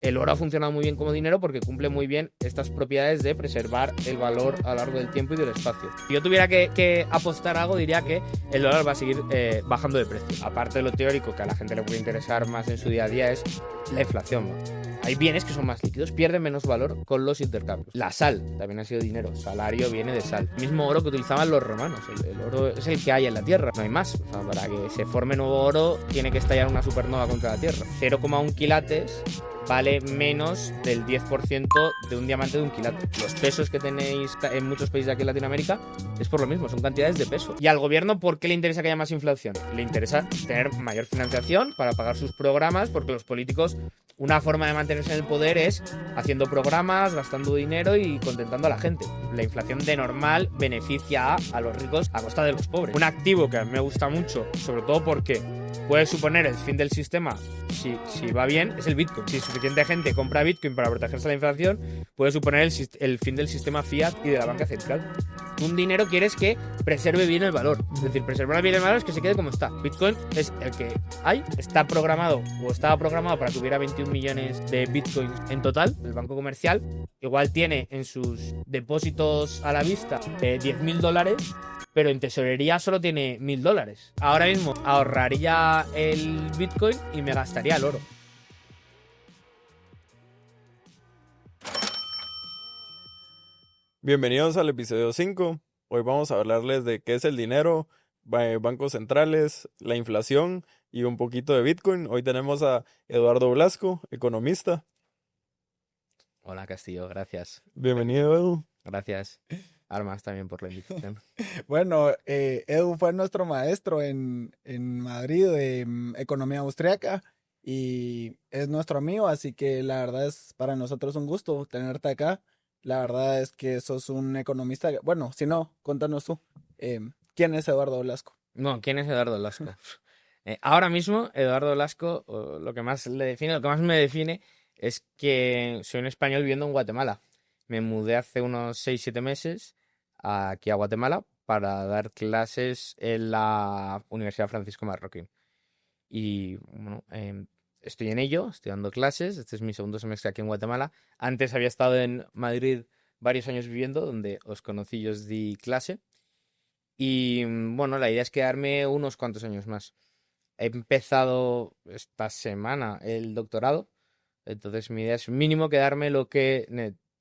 El oro ha funcionado muy bien como dinero porque cumple muy bien estas propiedades de preservar el valor a lo largo del tiempo y del espacio. Si yo tuviera que apostar algo, diría que el dólar va a seguir bajando de precio. Aparte de lo teórico, que a la gente le puede interesar más en su día a día, es la inflación, ¿no? Hay bienes que son más líquidos, pierden menos valor con los intercambios. La sal también ha sido dinero, salario viene de sal. El mismo oro que utilizaban los romanos, el oro es el que hay en la Tierra, no hay más. O sea, para que se forme nuevo oro tiene que estallar una supernova contra la Tierra. 0,1 quilates vale menos del 10% de un diamante de un quilate. Los pesos que tenéis en muchos países de aquí en Latinoamérica es por lo mismo, son cantidades de peso. ¿Y al gobierno por qué le interesa que haya más inflación? Le interesa tener mayor financiación para pagar sus programas, porque los políticos, una forma de mantenerse en el poder es haciendo programas, gastando dinero y contentando a la gente. La inflación de normal beneficia a los ricos a costa de los pobres. Un activo que a mí me gusta mucho, sobre todo porque puede suponer el fin del sistema si va bien, es el Bitcoin. Si suficiente gente compra Bitcoin para protegerse de la inflación, puede suponer el fin del sistema fiat y de la banca central. Un dinero quieres que preserve bien el valor. Es decir, preservar bien el valor es que se quede como está. Bitcoin es el que hay, está programado o estaba programado para que hubiera 21 millones de Bitcoins en total. El banco comercial igual tiene en sus depósitos a la vista $10.000, pero en tesorería solo tiene $1.000. Ahora mismo ahorraría el Bitcoin y me gastaría el oro. Bienvenidos al episodio 5. Hoy vamos a hablarles de qué es el dinero, bancos centrales, la inflación y un poquito de Bitcoin. Hoy tenemos a Eduardo Blasco, economista. Hola Castillo, gracias. Bienvenido, Edu. Gracias. Armas también por la invitación. Bueno, Edu fue nuestro maestro en Madrid de economía austriaca y es nuestro amigo, así que la verdad es para nosotros un gusto tenerte acá. La verdad es que sos un economista. Bueno, si no, contanos tú. ¿Quién es Eduardo Blasco? No, ¿quién es Eduardo Lasco? Ahora mismo, Eduardo Lasco, lo que más le define, lo que más me define es que soy un español viviendo en Guatemala. Me mudé hace unos 6 o 7 meses aquí a Guatemala para dar clases en la Universidad Francisco Marroquín. Y bueno, estoy en ello, estoy dando clases. Este es mi segundo semestre aquí en Guatemala. Antes había estado en Madrid varios años viviendo, donde os conocí y os di clase. Y bueno, la idea es quedarme unos cuantos años más. He empezado esta semana el doctorado, entonces mi idea es mínimo quedarme lo que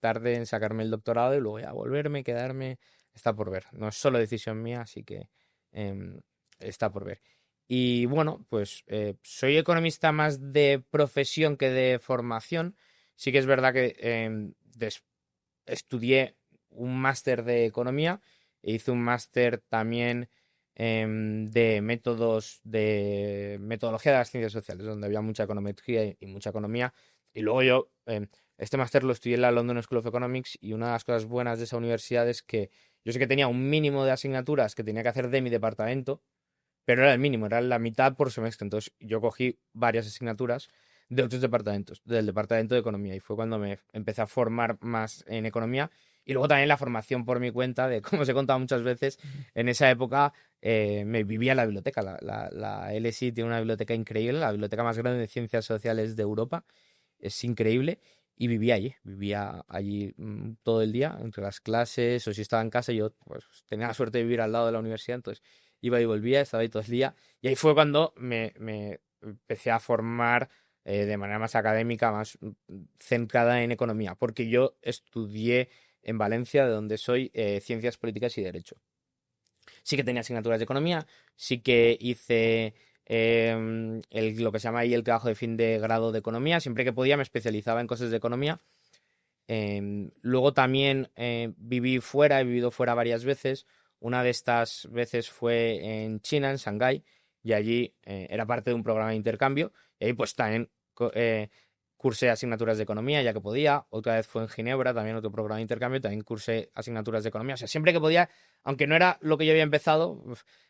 tarde en sacarme el doctorado y luego ya volverme, quedarme, está por ver. No es solo decisión mía, así que em, está por ver. Y bueno, pues soy economista más de profesión que de formación. Sí que es verdad que estudié un máster de economía e hice un máster también de métodos de metodología de las ciencias sociales, donde había mucha econometría y mucha economía. Y luego yo, este máster lo estudié en la London School of Economics y una de las cosas buenas de esa universidad es que yo sé que tenía un mínimo de asignaturas que tenía que hacer de mi departamento, pero era el mínimo, era la mitad por semestre. Entonces yo cogí varias asignaturas de otros departamentos, del departamento de economía, y fue cuando me empecé a formar más en economía. Y luego también la formación por mi cuenta, de como os he contado muchas veces, en esa época me vivía en la biblioteca. La LSI tiene una biblioteca increíble, la biblioteca más grande de ciencias sociales de Europa. Es increíble. Y vivía allí todo el día, entre las clases, o si estaba en casa, yo pues tenía la suerte de vivir al lado de la universidad, entonces iba y volvía, estaba ahí todo el día. Y ahí fue cuando me empecé a formar de manera más académica, más centrada en economía, porque yo estudié en Valencia, de donde soy, ciencias políticas y derecho. Sí que tenía asignaturas de economía, sí que hice lo que se llama ahí el trabajo de fin de grado de economía. Siempre que podía me especializaba en cosas de economía. Luego también viví fuera, he vivido fuera varias veces. Una de estas veces fue en China, en Shanghái, y allí era parte de un programa de intercambio. Y ahí pues también cursé asignaturas de economía, ya que podía. Otra vez fue en Ginebra, también otro programa de intercambio, también cursé asignaturas de economía. O sea, siempre que podía, aunque no era lo que yo había empezado,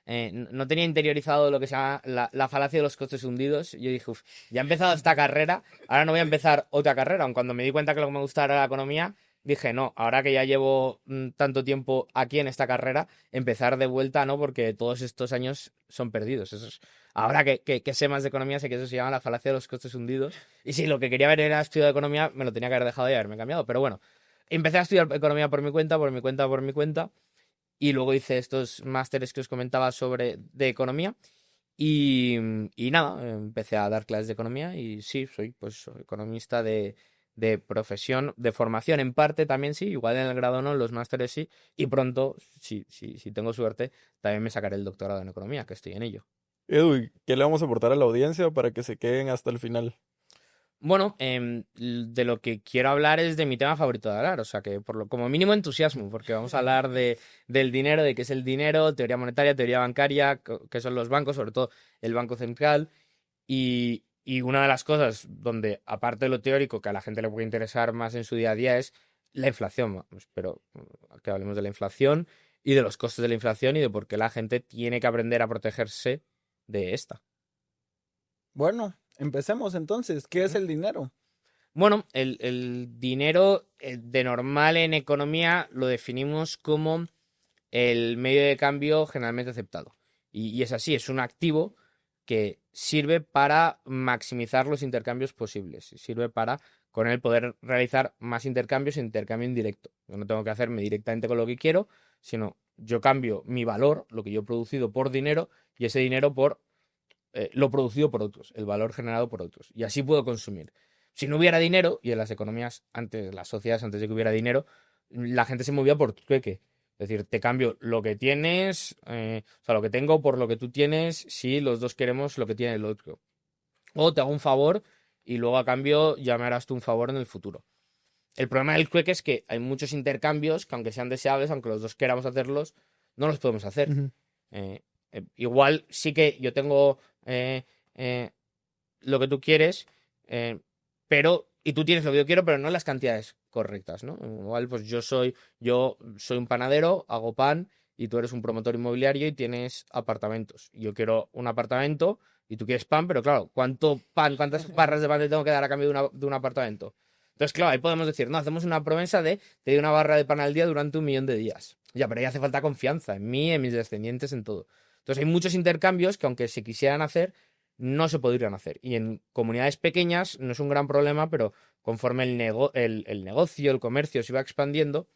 no tenía interiorizado lo que se llama la falacia de los costes hundidos. Yo dije, ya he empezado esta carrera, ahora no voy a empezar otra carrera. Aun cuando me di cuenta que lo que me gustaba era la economía, dije, no, ahora que ya llevo tanto tiempo aquí en esta carrera, empezar de vuelta, no, porque todos estos años son perdidos. Ahora que sé más de economía, sé que eso se llama la falacia de los costes hundidos. Y si lo que quería ver era estudiar economía, me lo tenía que haber dejado y haberme cambiado. Pero bueno, empecé a estudiar economía por mi cuenta, por mi cuenta, por mi cuenta. Y luego hice estos másteres que os comentaba de economía. Y, y nada, empecé a dar clases de economía y sí, soy economista de profesión, de formación en parte también sí, igual en el grado no, en los másteres sí, y pronto, si tengo suerte, también me sacaré el doctorado en economía, que estoy en ello. Edu, ¿y qué le vamos a aportar a la audiencia para que se queden hasta el final? Bueno, de lo que quiero hablar es de mi tema favorito de hablar, o sea que como mínimo entusiasmo, porque vamos a hablar del dinero, de qué es el dinero, teoría monetaria, teoría bancaria, qué son los bancos, sobre todo el Banco Central. Y una de las cosas donde, aparte de lo teórico, que a la gente le puede interesar más en su día a día, es la inflación. Espero que hablemos de la inflación y de los costes de la inflación y de por qué la gente tiene que aprender a protegerse de esta. Bueno, empecemos entonces. ¿Qué es el dinero? Bueno, el dinero de normal en economía lo definimos como el medio de cambio generalmente aceptado. Y es así, es un activo que sirve para maximizar los intercambios posibles. Sirve para con él poder realizar más intercambios e intercambio indirecto. Yo no tengo que hacerme directamente con lo que quiero, sino yo cambio mi valor, lo que yo he producido por dinero, y ese dinero por lo producido por otros, el valor generado por otros. Y así puedo consumir. Si no hubiera dinero, y en las economías, antes, las sociedades, antes de que hubiera dinero, la gente se movía por trueque. Es decir, te cambio lo que tienes, o sea, lo que tengo por lo que tú tienes, si los dos queremos lo que tiene el otro. O te hago un favor y luego a cambio ya me harás tú un favor en el futuro. El problema del trueque es que hay muchos intercambios que aunque sean deseables, aunque los dos queramos hacerlos, no los podemos hacer. Ujú. Eh, igual sí que yo tengo eh, eh, lo que tú quieres, eh, y tú tienes lo que yo quiero, pero no en las cantidades correctas, ¿no? Igual, pues yo soy un panadero, hago pan, y tú eres un promotor inmobiliario y tienes apartamentos. Yo quiero un apartamento y tú quieres pan, pero claro, ¿cuánto pan, cuántas barras de pan te tengo que dar a cambio de un apartamento? Entonces, claro, ahí podemos decir, no, hacemos una promesa de te doy una barra de pan al día durante 1 millón de días. Ya, pero ahí hace falta confianza en mí, en mis descendientes, en todo. Entonces, hay muchos intercambios que aunque se quisieran hacer, no se podrían hacer. Y en comunidades pequeñas no es un gran problema, pero conforme el negocio, el comercio se iba expandiendo,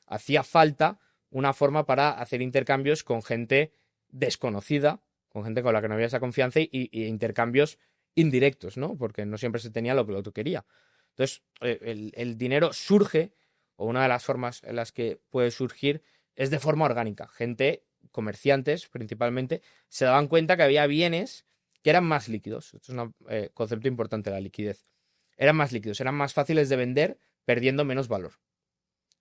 hacía falta una forma para hacer intercambios con gente desconocida, con gente con la que no había esa confianza y intercambios indirectos, ¿no? Porque no siempre se tenía lo que el otro quería. Entonces, el dinero surge, o una de las formas en las que puede surgir, es de forma orgánica. Gente, comerciantes principalmente, se daban cuenta que había bienes que eran más líquidos. Esto es un concepto importante, la liquidez. Eran más líquidos, eran más fáciles de vender, perdiendo menos valor.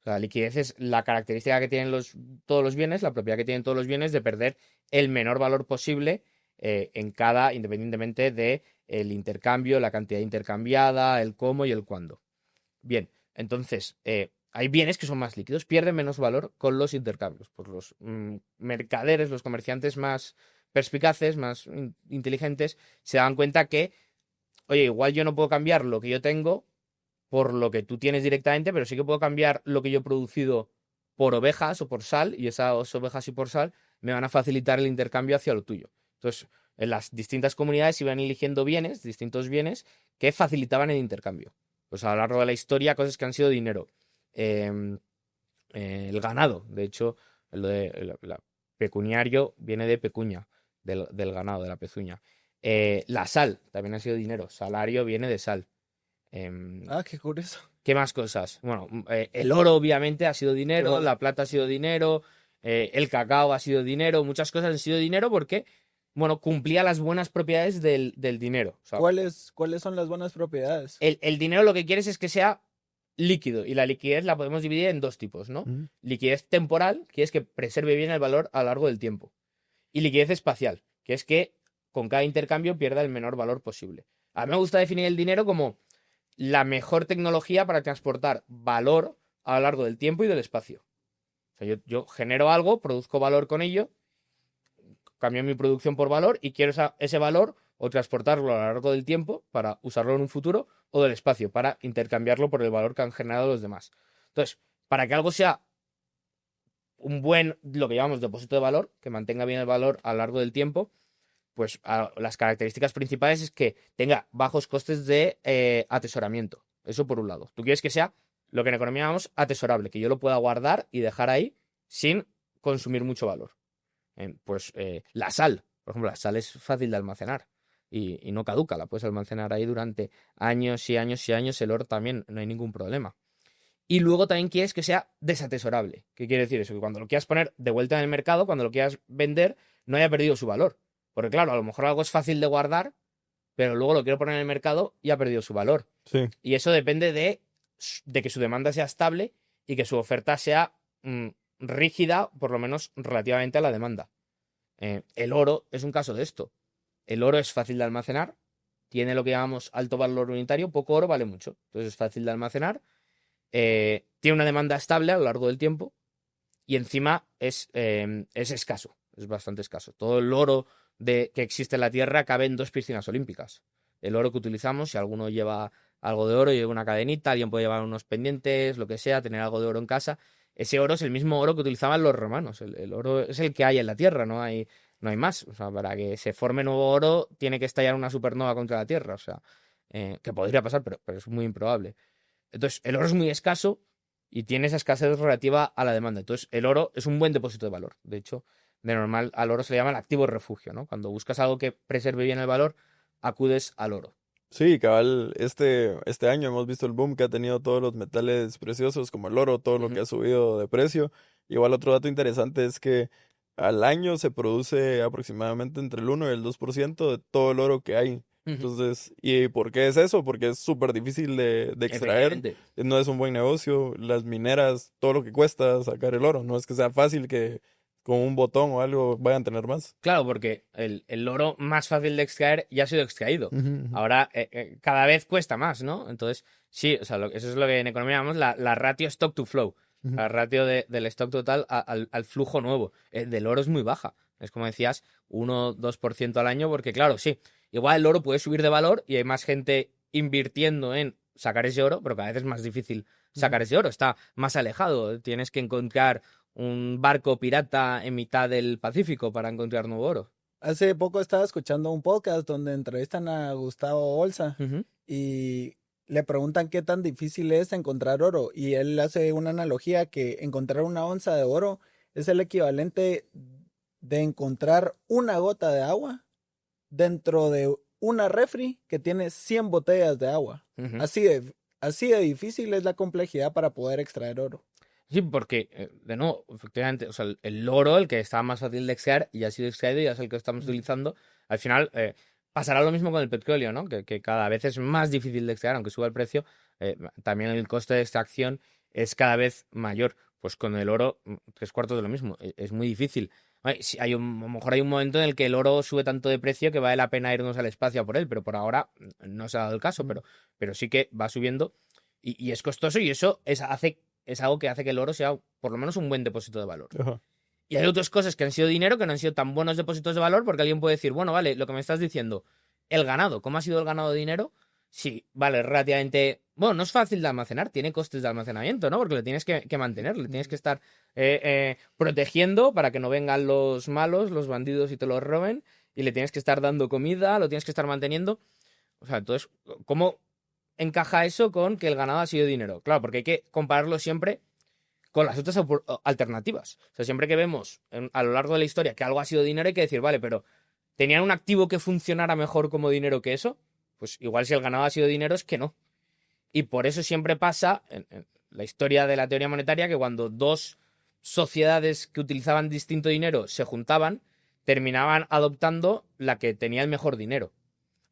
O sea, la liquidez es la característica que tienen todos los bienes, la propiedad que tienen todos los bienes de perder el menor valor posible independientemente de el intercambio, la cantidad intercambiada, el cómo y el cuándo. Bien, entonces, hay bienes que son más líquidos, pierden menos valor con los intercambios. Pues los mercaderes, los comerciantes más perspicaces, más inteligentes, se dan cuenta que, oye, igual yo no puedo cambiar lo que yo tengo por lo que tú tienes directamente, pero sí que puedo cambiar lo que yo he producido por ovejas o por sal, y esas ovejas y por sal me van a facilitar el intercambio hacia lo tuyo. Entonces, en las distintas comunidades iban eligiendo bienes, distintos bienes, que facilitaban el intercambio. Pues a lo largo de la historia, cosas que han sido dinero. Em, el ganado, de hecho, pecuniario viene de pecuña, del ganado, de la pezuña. La sal también ha sido dinero, salario viene de sal. Em, Ah, qué curioso. ¿Qué más cosas? Bueno, el oro obviamente ha sido dinero, Pero, la plata ha sido dinero, el cacao ha sido dinero, muchas cosas han sido dinero porque, bueno, cumplía las buenas propiedades del dinero. O sea, ¿cuáles son las buenas propiedades? el dinero lo que quieres es que sea líquido y la liquidez la podemos dividir en dos tipos, ¿no? Ujú. Liquidez temporal, que es que preserve bien el valor a lo largo del tiempo. Y liquidez espacial, que es que con cada intercambio pierda el menor valor posible. A mí me gusta definir el dinero como la mejor tecnología para transportar valor a lo largo del tiempo y del espacio. O sea, yo genero algo, produzco valor con ello, cambio mi producción por valor y quiero ese valor o transportarlo a lo largo del tiempo para usarlo en un futuro o del espacio para intercambiarlo por el valor que han generado los demás. Entonces, para que algo sea un buen, lo que llamamos depósito de valor, que mantenga bien el valor a lo largo del tiempo, pues las características principales es que tenga bajos costes de atesoramiento. Eso por un lado. Tú quieres que sea lo que en economía llamamos atesorable, que yo lo pueda guardar y dejar ahí sin consumir mucho valor. La sal, por ejemplo, la sal es fácil de almacenar y no caduca, la puedes almacenar ahí durante años y años y años, el oro también, no hay ningún problema. Y luego también quieres que sea desatesorable. ¿Qué quiere decir eso? Que cuando lo quieras poner de vuelta en el mercado, cuando lo quieras vender, no haya perdido su valor. Porque claro, a lo mejor algo es fácil de guardar, pero luego lo quiero poner en el mercado y ha perdido su valor. Sí. Y eso depende de que su demanda sea estable y que su oferta sea rígida, por lo menos relativamente a la demanda. El oro es un caso de esto. El oro es fácil de almacenar, tiene lo que llamamos alto valor unitario, poco oro vale mucho. Entonces es fácil de almacenar, tiene una demanda estable a lo largo del tiempo y encima es escaso, es bastante escaso. Todo el oro que existe en la Tierra cabe en 2 piscinas olímpicas. El oro que utilizamos, si alguno lleva algo de oro, lleva una cadenita, alguien puede llevar unos pendientes, lo que sea, tener algo de oro en casa. Ese oro es el mismo oro que utilizaban los romanos. El oro es el que hay en la Tierra, no hay más. O sea, para que se forme nuevo oro, tiene que estallar una supernova contra la Tierra. O sea, que podría pasar, pero es muy improbable. Entonces, el oro es muy escaso y tiene esa escasez relativa a la demanda. Entonces, el oro es un buen depósito de valor. De hecho, de normal al oro se le llama el activo refugio, ¿no? Cuando buscas algo que preserve bien el valor, acudes al oro. Sí, cabal, este año hemos visto el boom que ha tenido todos los metales preciosos como el oro, todo lo que ha subido de precio. Igual otro dato interesante es que al año se produce aproximadamente entre el 1 y el 2% de todo el oro que hay. Entonces, ¿y por qué es eso? Porque es súper difícil de extraer, no es un buen negocio, las mineras, todo lo que cuesta sacar el oro, no es que sea fácil que con un botón o algo vayan a tener más. Claro, porque el oro más fácil de extraer ya ha sido extraído. Ujú, ujú. Ahora cada vez cuesta más, ¿no? Entonces, sí, o sea, eso es lo que en economía llamamos la ratio stock to flow. Ujú. La ratio del stock total al flujo nuevo. El del oro es muy baja. Es como decías, 1-2% al año, porque claro, sí, igual el oro puede subir de valor y hay más gente invirtiendo en sacar ese oro, pero cada vez es más difícil sacar ese oro. Está más alejado. Tienes que encontrar un barco pirata en mitad del Pacífico para encontrar nuevo oro. Hace poco estaba escuchando un podcast donde entrevistan a Gustavo Bolsa Ujú. y le preguntan qué tan difícil es encontrar oro. Y él hace una analogía que encontrar una onza de oro es el equivalente de encontrar una gota de agua dentro de una refri que tiene 100 botellas de agua. Ujú. Así de difícil es la complejidad para poder extraer oro. Sí, porque, de nuevo, efectivamente, o sea, el oro, el que está más fácil de extraer, y ha sido extraído y ya es el que estamos utilizando, al final pasará lo mismo con el petróleo, ¿no? Que cada vez es más difícil de extraer, aunque suba el precio, también el coste de extracción es cada vez mayor. Pues con el oro, 3/4 de lo mismo, es muy difícil. A lo mejor hay un momento en el que el oro sube tanto de precio que vale la pena irnos al espacio a por él, pero por ahora no se ha dado el caso, pero sí que va subiendo y es costoso y eso es algo que hace que el oro sea por lo menos un buen depósito de valor. Ajá. Y hay otras cosas que han sido dinero que no han sido tan buenos depósitos de valor porque alguien puede decir, bueno, vale, lo que me estás diciendo, el ganado, ¿cómo ha sido el ganado de dinero? Sí, vale, relativamente... Bueno, no es fácil de almacenar, tiene costes de almacenamiento, ¿no? Porque le tienes que mantener, le tienes que estar protegiendo para que no vengan los malos, los bandidos y te los roben, y le tienes que estar dando comida, lo tienes que estar manteniendo. O sea, entonces, ¿cómo encaja eso con que el ganado ha sido dinero? Claro, porque hay que compararlo siempre con las otras alternativas. O sea, siempre que vemos a lo largo de la historia que algo ha sido dinero, hay que decir, vale, pero ¿tenían un activo que funcionara mejor como dinero que eso? Pues igual si el ganado ha sido dinero es que no. Y por eso siempre pasa en la historia de la teoría monetaria que cuando dos sociedades que utilizaban distinto dinero se juntaban, terminaban adoptando la que tenía el mejor dinero.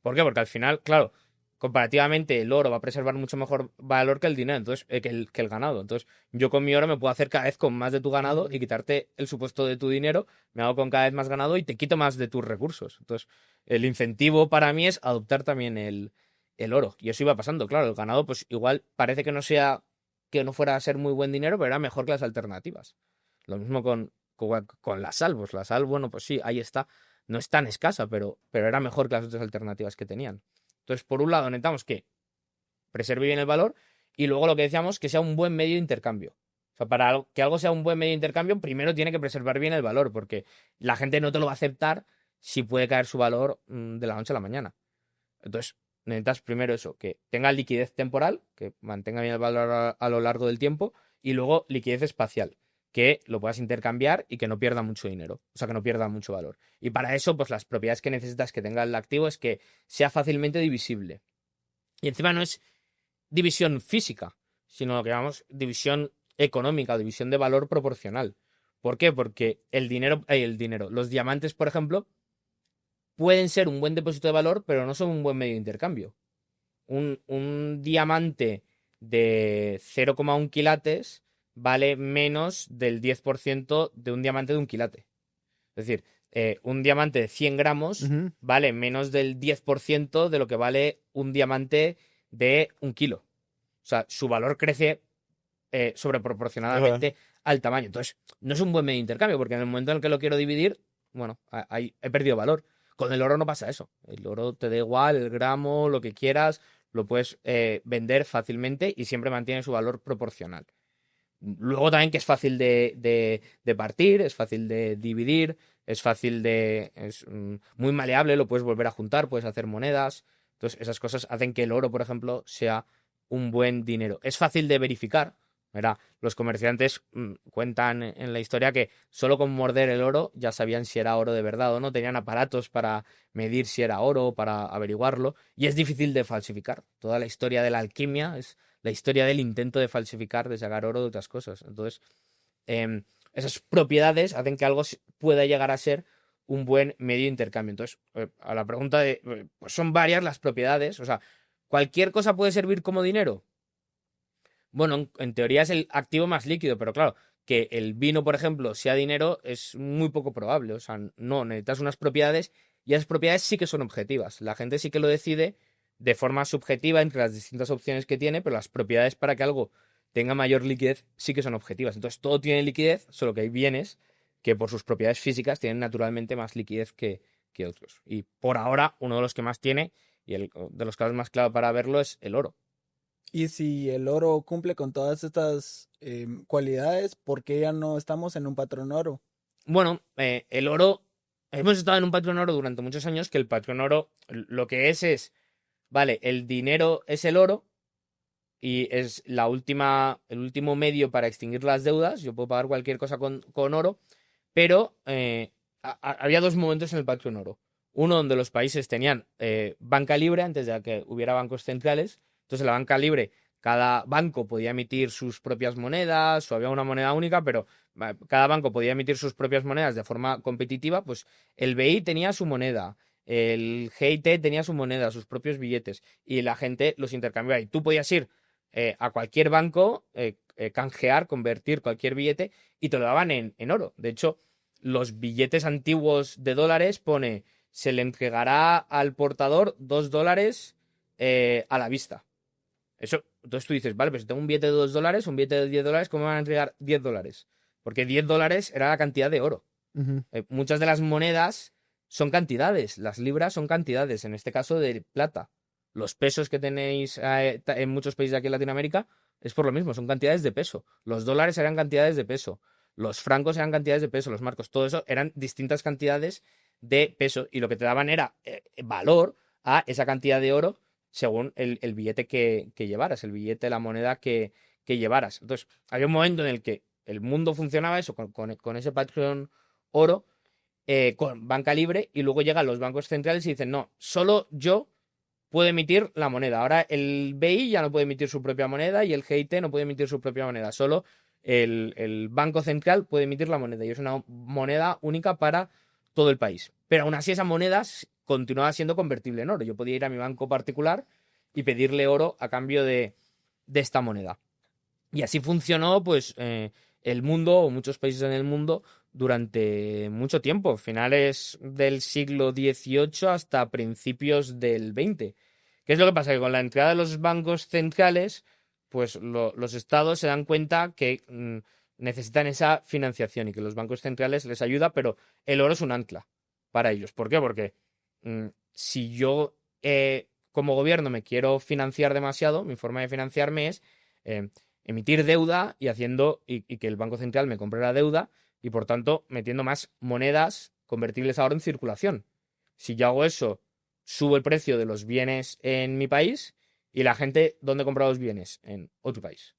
¿Por qué? Porque al final, claro, comparativamente el oro va a preservar mucho mejor valor que el dinero, entonces, que el ganado. Entonces, yo con mi oro me puedo hacer cada vez con más de tu ganado y quitarte el supuesto de tu dinero, me hago con cada vez más ganado y te quito más de tus recursos. Entonces, el incentivo para mí es adoptar también el oro. Y eso iba pasando, claro, el ganado, pues igual parece que no fuera a ser muy buen dinero, pero era mejor que las alternativas. Lo mismo con la sal, pues la sal, bueno, pues sí, ahí está. No es tan escasa, pero era mejor que las otras alternativas que tenían. Entonces, por un lado, necesitamos que preserve bien el valor Y luego lo que decíamos, que sea un buen medio de intercambio. O sea, para que algo sea un buen medio de intercambio, primero tiene que preservar bien el valor, porque la gente no te lo va a aceptar si puede caer su valor de la noche a la mañana. Entonces, necesitas primero eso, que tenga liquidez temporal, que mantenga bien el valor a lo largo del tiempo, y luego liquidez espacial, que lo puedas intercambiar y que no pierda mucho dinero, o sea, que no pierda mucho valor. Y para eso, pues las propiedades que necesitas que tenga el activo es que sea fácilmente divisible. Y encima no es división física, sino lo que llamamos división económica o división de valor proporcional. ¿Por qué? Porque los diamantes, por ejemplo, pueden ser un buen depósito de valor, pero no son un buen medio de intercambio. Un diamante de 0,1 quilates vale menos del 10% de un diamante de 1 quilate. Es decir, un diamante de 100 gramos Ujú. vale menos del 10% de lo que vale un diamante de 1 kilo. O sea, su valor crece Ajá. sobreproporcionadamente al tamaño. Entonces, no es un buen medio de intercambio, porque en el momento en el que lo quiero dividir, bueno, he perdido valor. Con el oro no pasa eso. El oro te da igual, el gramo, lo que quieras, lo puedes vender fácilmente y siempre mantiene su valor proporcional. Luego también que es fácil de partir, es fácil de dividir, es muy maleable, lo puedes volver a juntar, puedes hacer monedas. Entonces, esas cosas hacen que el oro, por ejemplo, sea un buen dinero. Es fácil de verificar. ¿Verdad? Los comerciantes cuentan en la historia que solo con morder el oro ya sabían si era oro de verdad o no. Tenían aparatos para medir si era oro, para averiguarlo. Y es difícil de falsificar. Toda la historia de la alquimia es la historia del intento de falsificar, de sacar oro de otras cosas. Entonces, esas propiedades hacen que algo pueda llegar a ser un buen medio de intercambio. Entonces, a la pregunta pues son varias las propiedades. O sea, ¿cualquier cosa puede servir como dinero? Bueno, en teoría es el activo más líquido, pero claro, que el vino, por ejemplo, sea dinero es muy poco probable. O sea, no, necesitas unas propiedades y esas propiedades sí que son objetivas. La gente sí que lo decide de forma subjetiva entre las distintas opciones que tiene, pero las propiedades para que algo tenga mayor liquidez sí que son objetivas. Entonces, todo tiene liquidez, solo que hay bienes que por sus propiedades físicas tienen naturalmente más liquidez que otros. Y por ahora, uno de los que más tiene, y de los casos más claros para verlo, es el oro. Y si el oro cumple con todas estas cualidades, ¿por qué ya no estamos en un patrón oro? Bueno, el oro, hemos estado en un patrón oro durante muchos años, que el patrón oro lo que es, vale, el dinero es el oro y es el último medio para extinguir las deudas. Yo puedo pagar cualquier cosa con oro, pero había dos momentos en el patrón oro. Uno donde los países tenían banca libre antes de que hubiera bancos centrales. Entonces, la banca libre, cada banco podía emitir sus propias monedas, o había una moneda única, pero cada banco podía emitir sus propias monedas de forma competitiva. Pues el BI tenía su moneda, el GIT tenía su moneda, sus propios billetes, y la gente los intercambiaba. Y tú podías ir a cualquier banco, canjear, convertir cualquier billete y te lo daban en oro. De hecho, los billetes antiguos de dólares pone, se le entregará al portador $2 a la vista. Eso, entonces tú dices, vale, pues si tengo un billete de $2, un billete de $10, ¿cómo me van a entregar $10? Porque $10 era la cantidad de oro. Ujú. Muchas de las monedas son cantidades, las libras son cantidades, en este caso de plata. Los pesos que tenéis en muchos países de aquí en Latinoamérica es por lo mismo, son cantidades de peso. Los dólares eran cantidades de peso, los francos eran cantidades de peso, los marcos, todo eso eran distintas cantidades de peso y lo que te daban era valor a esa cantidad de oro según el billete que llevaras, el billete, la moneda que llevaras. Entonces, había un momento en el que el mundo funcionaba eso, con ese patrón oro, con banca libre, y luego llegan los bancos centrales y dicen, no, solo yo puedo emitir la moneda. Ahora el BI ya no puede emitir su propia moneda y el GIT no puede emitir su propia moneda. Solo el Banco Central puede emitir la moneda y es una moneda única para todo el país. Pero aún así esa moneda continuaba siendo convertible en oro. Yo podía ir a mi banco particular y pedirle oro a cambio de esta moneda. Y así funcionó, pues, el mundo o muchos países en el mundo durante mucho tiempo, finales del siglo XVIII hasta principios del XX. ¿Qué es lo que pasa? Que con la entrada de los bancos centrales, pues los estados se dan cuenta que necesitan esa financiación y que los bancos centrales les ayuda, pero el oro es un ancla para ellos. ¿Por qué? Porque si yo como gobierno me quiero financiar demasiado, mi forma de financiarme es emitir deuda y y que el Banco Central me compre la deuda y por tanto metiendo más monedas convertibles ahora en circulación. Si yo hago eso, subo el precio de los bienes en mi país y la gente, ¿dónde compra los bienes? En otro país.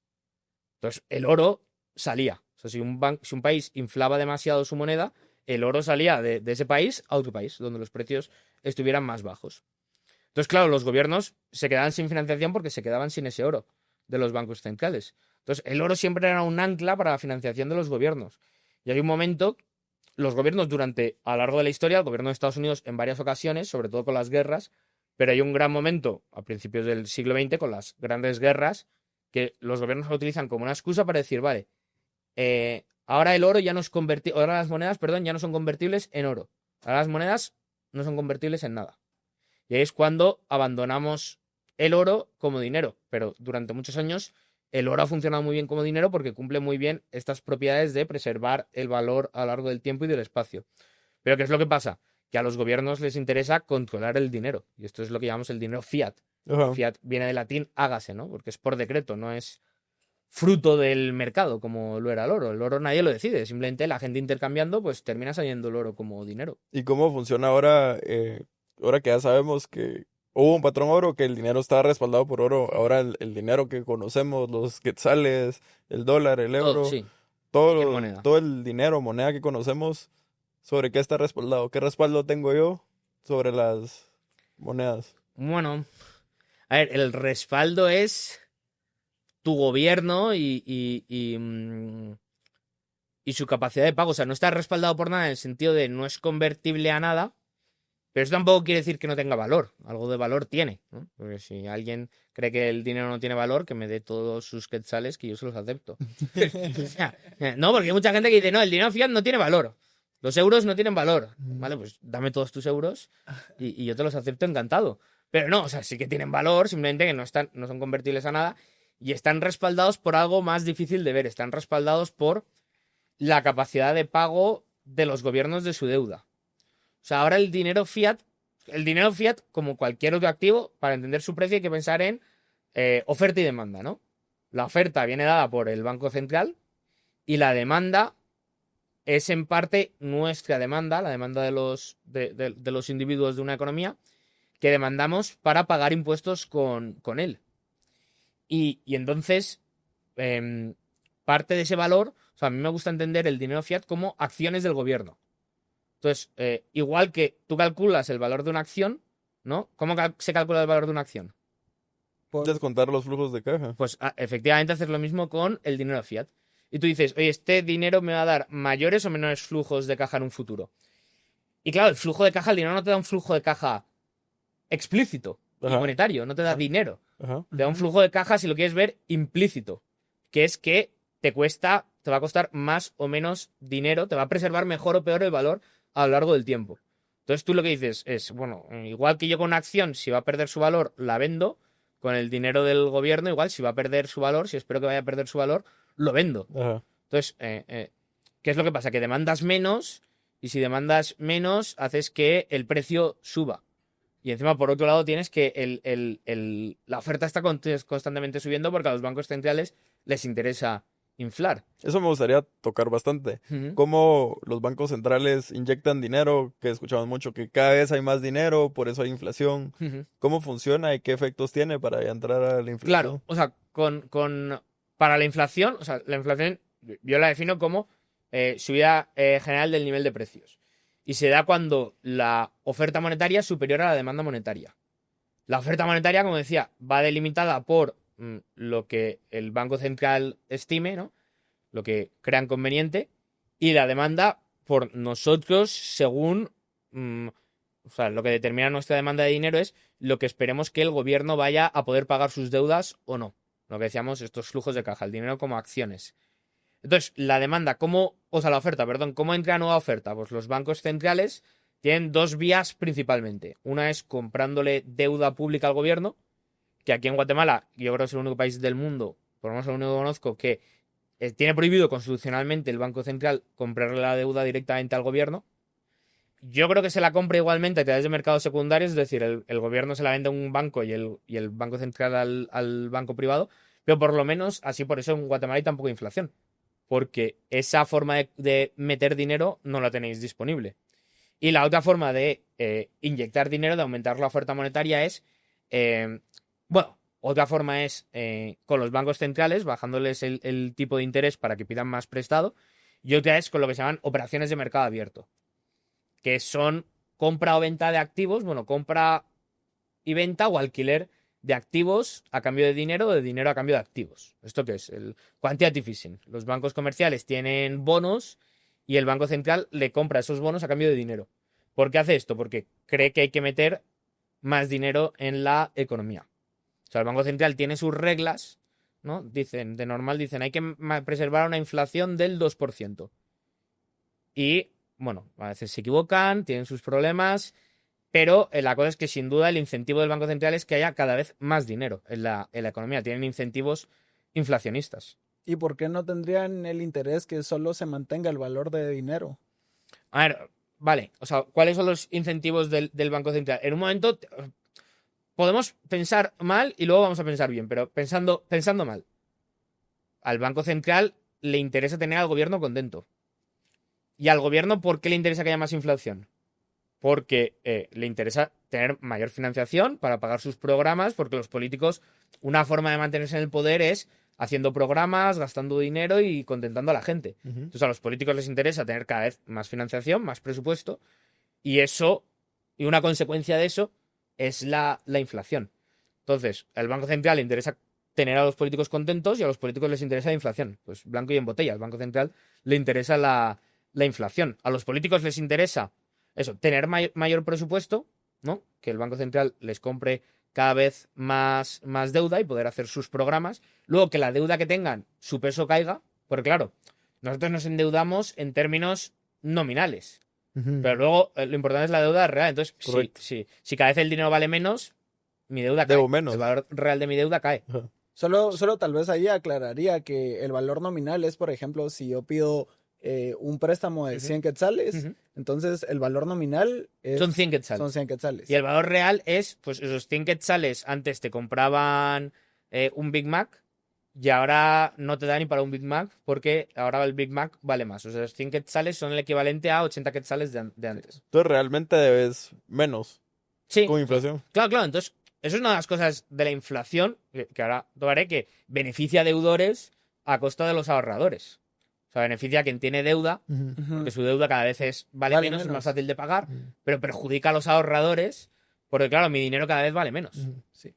Entonces, el oro salía. O sea, si un país inflaba demasiado su moneda, el oro salía de ese país a otro país, donde los precios estuvieran más bajos. Entonces, claro, los gobiernos se quedaban sin financiación porque se quedaban sin ese oro de los bancos centrales. Entonces, el oro siempre era un ancla para la financiación de los gobiernos. Y hay un momento, los gobiernos a lo largo de la historia, el gobierno de Estados Unidos en varias ocasiones, sobre todo con las guerras, pero hay un gran momento a principios del siglo XX con las grandes guerras que los gobiernos lo utilizan como una excusa para decir, vale, ahora el oro ya no es convertible, ahora las monedas, perdón, ya no son convertibles en oro. Ahora las monedas no son convertibles en nada. Y ahí es cuando abandonamos el oro como dinero. Pero durante muchos años el oro ha funcionado muy bien como dinero porque cumple muy bien estas propiedades de preservar el valor a lo largo del tiempo y del espacio. Pero ¿qué es lo que pasa? Que a los gobiernos les interesa controlar el dinero. Y esto es lo que llamamos el dinero fiat. Ajá. Fiat viene del latín hágase, ¿no? Porque es por decreto, no es fruto del mercado como lo era el oro. El oro nadie lo decide, simplemente la gente intercambiando, pues termina saliendo el oro como dinero. ¿Y cómo funciona ahora, ahora que ya sabemos que hubo un patrón oro, que el dinero está respaldado por oro? Ahora el dinero que conocemos, los quetzales, el dólar, el Todo, euro, sí, cualquier todo, moneda. todo el dinero, moneda que conocemos, ¿sobre qué está respaldado? ¿Qué respaldo tengo yo sobre las monedas? Bueno, a ver, el respaldo es tu gobierno y su capacidad de pago. O sea, no está respaldado por nada en el sentido de no es convertible a nada, pero eso tampoco quiere decir que no tenga valor. Algo de valor tiene, ¿no? Porque si alguien cree que el dinero no tiene valor, que me dé todos sus quetzales que yo se los acepto. O sea, no, porque hay mucha gente que dice, no, el dinero fiat no tiene valor. Los euros no tienen valor. Vale, pues dame todos tus euros y yo te los acepto encantado. Pero no, o sea, sí que tienen valor, simplemente que no son convertibles a nada y están respaldados por algo más difícil de ver. Están respaldados por la capacidad de pago de los gobiernos de su deuda. O sea, ahora el dinero fiat, como cualquier otro activo, para entender su precio hay que pensar en oferta y demanda, ¿no? La oferta viene dada por el Banco Central y la demanda es en parte nuestra demanda, la demanda de los individuos de una economía, que demandamos para pagar impuestos con él. Y entonces, parte de ese valor, o sea, a mí me gusta entender el dinero fiat como acciones del gobierno. Entonces, igual que tú calculas el valor de una acción, ¿no? ¿Cómo se calcula el valor de una acción? Descontar los flujos de caja. Pues efectivamente haces lo mismo con el dinero fiat. Y tú dices, oye, este dinero me va a dar mayores o menores flujos de caja en un futuro. Y claro, el flujo de caja, el dinero no te da un flujo de caja explícito y Ajá, monetario, no te da dinero. ajá. Te da un flujo de caja, si lo quieres ver, implícito. Que es que te va a costar más o menos dinero, te va a preservar mejor o peor el valor a lo largo del tiempo. Entonces tú lo que dices es, bueno, igual que yo con una acción, si va a perder su valor, la vendo. Con el dinero del gobierno, igual, si va a perder su valor, si espero que vaya a perder su valor, lo vendo. Ajá. Entonces, ¿qué es lo que pasa? Que demandas menos y si demandas menos, haces que el precio suba. Y encima, por otro lado, tienes que la oferta está constantemente subiendo porque a los bancos centrales les interesa inflar. Eso me gustaría tocar bastante. Ujú, Cómo los bancos centrales inyectan dinero, que escuchamos mucho que cada vez hay más dinero, por eso hay inflación. ujú. ¿Cómo funciona y qué efectos tiene para entrar a la Claro, inflación? o sea, para la inflación, o sea, la inflación yo la defino como subida general del nivel de precios. Y se da cuando la oferta monetaria es superior a la demanda monetaria. La oferta monetaria, como decía, va delimitada por lo que el Banco Central estime, ¿no? Lo que crean conveniente. Y la demanda por nosotros, según. O sea, lo que determina nuestra demanda de dinero es lo que esperemos que el gobierno vaya a poder pagar sus deudas o no. Lo que decíamos, estos flujos de caja, el dinero como acciones. Entonces, la oferta, perdón, ¿cómo entra nueva oferta? Pues los bancos centrales tienen dos vías principalmente. Una es comprándole deuda pública al gobierno, que aquí en Guatemala, yo creo que es el único país del mundo, por lo menos el único que conozco, que tiene prohibido constitucionalmente el Banco Central comprarle la deuda directamente al gobierno. Yo creo que se la compra igualmente a través de mercados secundarios, es decir, el gobierno se la vende a un banco y el Banco Central al banco privado, Pero por lo menos, así por eso en Guatemala hay tan poca inflación. Porque esa forma de meter dinero no la tenéis disponible. Y la otra forma de inyectar dinero, de aumentar la oferta monetaria es, bueno, otra forma es con los bancos centrales, bajándoles el tipo de interés para que pidan más prestado. Y otra es con lo que se llaman operaciones de mercado abierto, que son compra o venta de activos, bueno, compra y venta o alquiler de activos a cambio de dinero o de dinero a cambio de activos. ¿Esto qué es? El quantitative easing. Los bancos comerciales tienen bonos y el Banco Central le compra esos bonos a cambio de dinero. ¿Por qué hace esto? Porque cree que hay que meter más dinero en la economía. O sea, el Banco Central tiene sus reglas, ¿no? Dicen, de normal dicen, hay que preservar una inflación del 2%. Y, bueno, a veces se equivocan, tienen sus problemas, pero la cosa es que sin duda el incentivo del Banco Central es que haya cada vez más dinero en la economía. Tienen incentivos inflacionistas. ¿Y por qué no tendrían el interés que solo se mantenga el valor de dinero? A ver, vale, o sea, ¿cuáles son los incentivos del Banco Central? En un momento podemos pensar mal y luego vamos a pensar bien, pero pensando mal, al Banco Central le interesa tener al gobierno contento. ¿Y al gobierno por qué le interesa que haya más inflación? Porque le interesa tener mayor financiación para pagar sus programas, porque los políticos, una forma de mantenerse en el poder es haciendo programas, gastando dinero y contentando a la gente. Entonces a los políticos les interesa tener cada vez más financiación, más presupuesto, y eso, y una consecuencia de eso es la inflación. Entonces, al Banco Central le interesa tener a los políticos contentos y a los políticos les interesa la inflación. Pues blanco y en botella. Al Banco Central le interesa la inflación. A los políticos les interesa eso, tener mayor presupuesto, ¿no? Que el Banco Central les compre cada vez más deuda y poder hacer sus programas. Luego que la deuda que tengan, su peso caiga, porque claro, nosotros nos endeudamos en términos nominales, pero luego lo importante es la deuda real. Entonces, si cada vez el dinero vale menos, mi deuda cae. Debo menos. El valor real de mi deuda cae. Ajá. Solo tal vez ahí aclararía que el valor nominal es, por ejemplo, si yo pido un préstamo de 100 quetzales, entonces el valor nominal son 100 quetzales. Son 100 quetzales. Y el valor real es, pues esos 100 quetzales antes te compraban un Big Mac y ahora no te da ni para un Big Mac porque ahora el Big Mac vale más. O sea, los 100 quetzales son el equivalente a 80 quetzales de antes. Entonces realmente debes menos Sí. con inflación. Claro. Entonces, eso es una de las cosas de la inflación que ahora tomaré, que beneficia a deudores a costa de los ahorradores. O sea, beneficia a quien tiene deuda, porque su deuda cada vez vale menos, es más fácil de pagar, pero perjudica a los ahorradores, porque claro, mi dinero cada vez vale menos. Sí.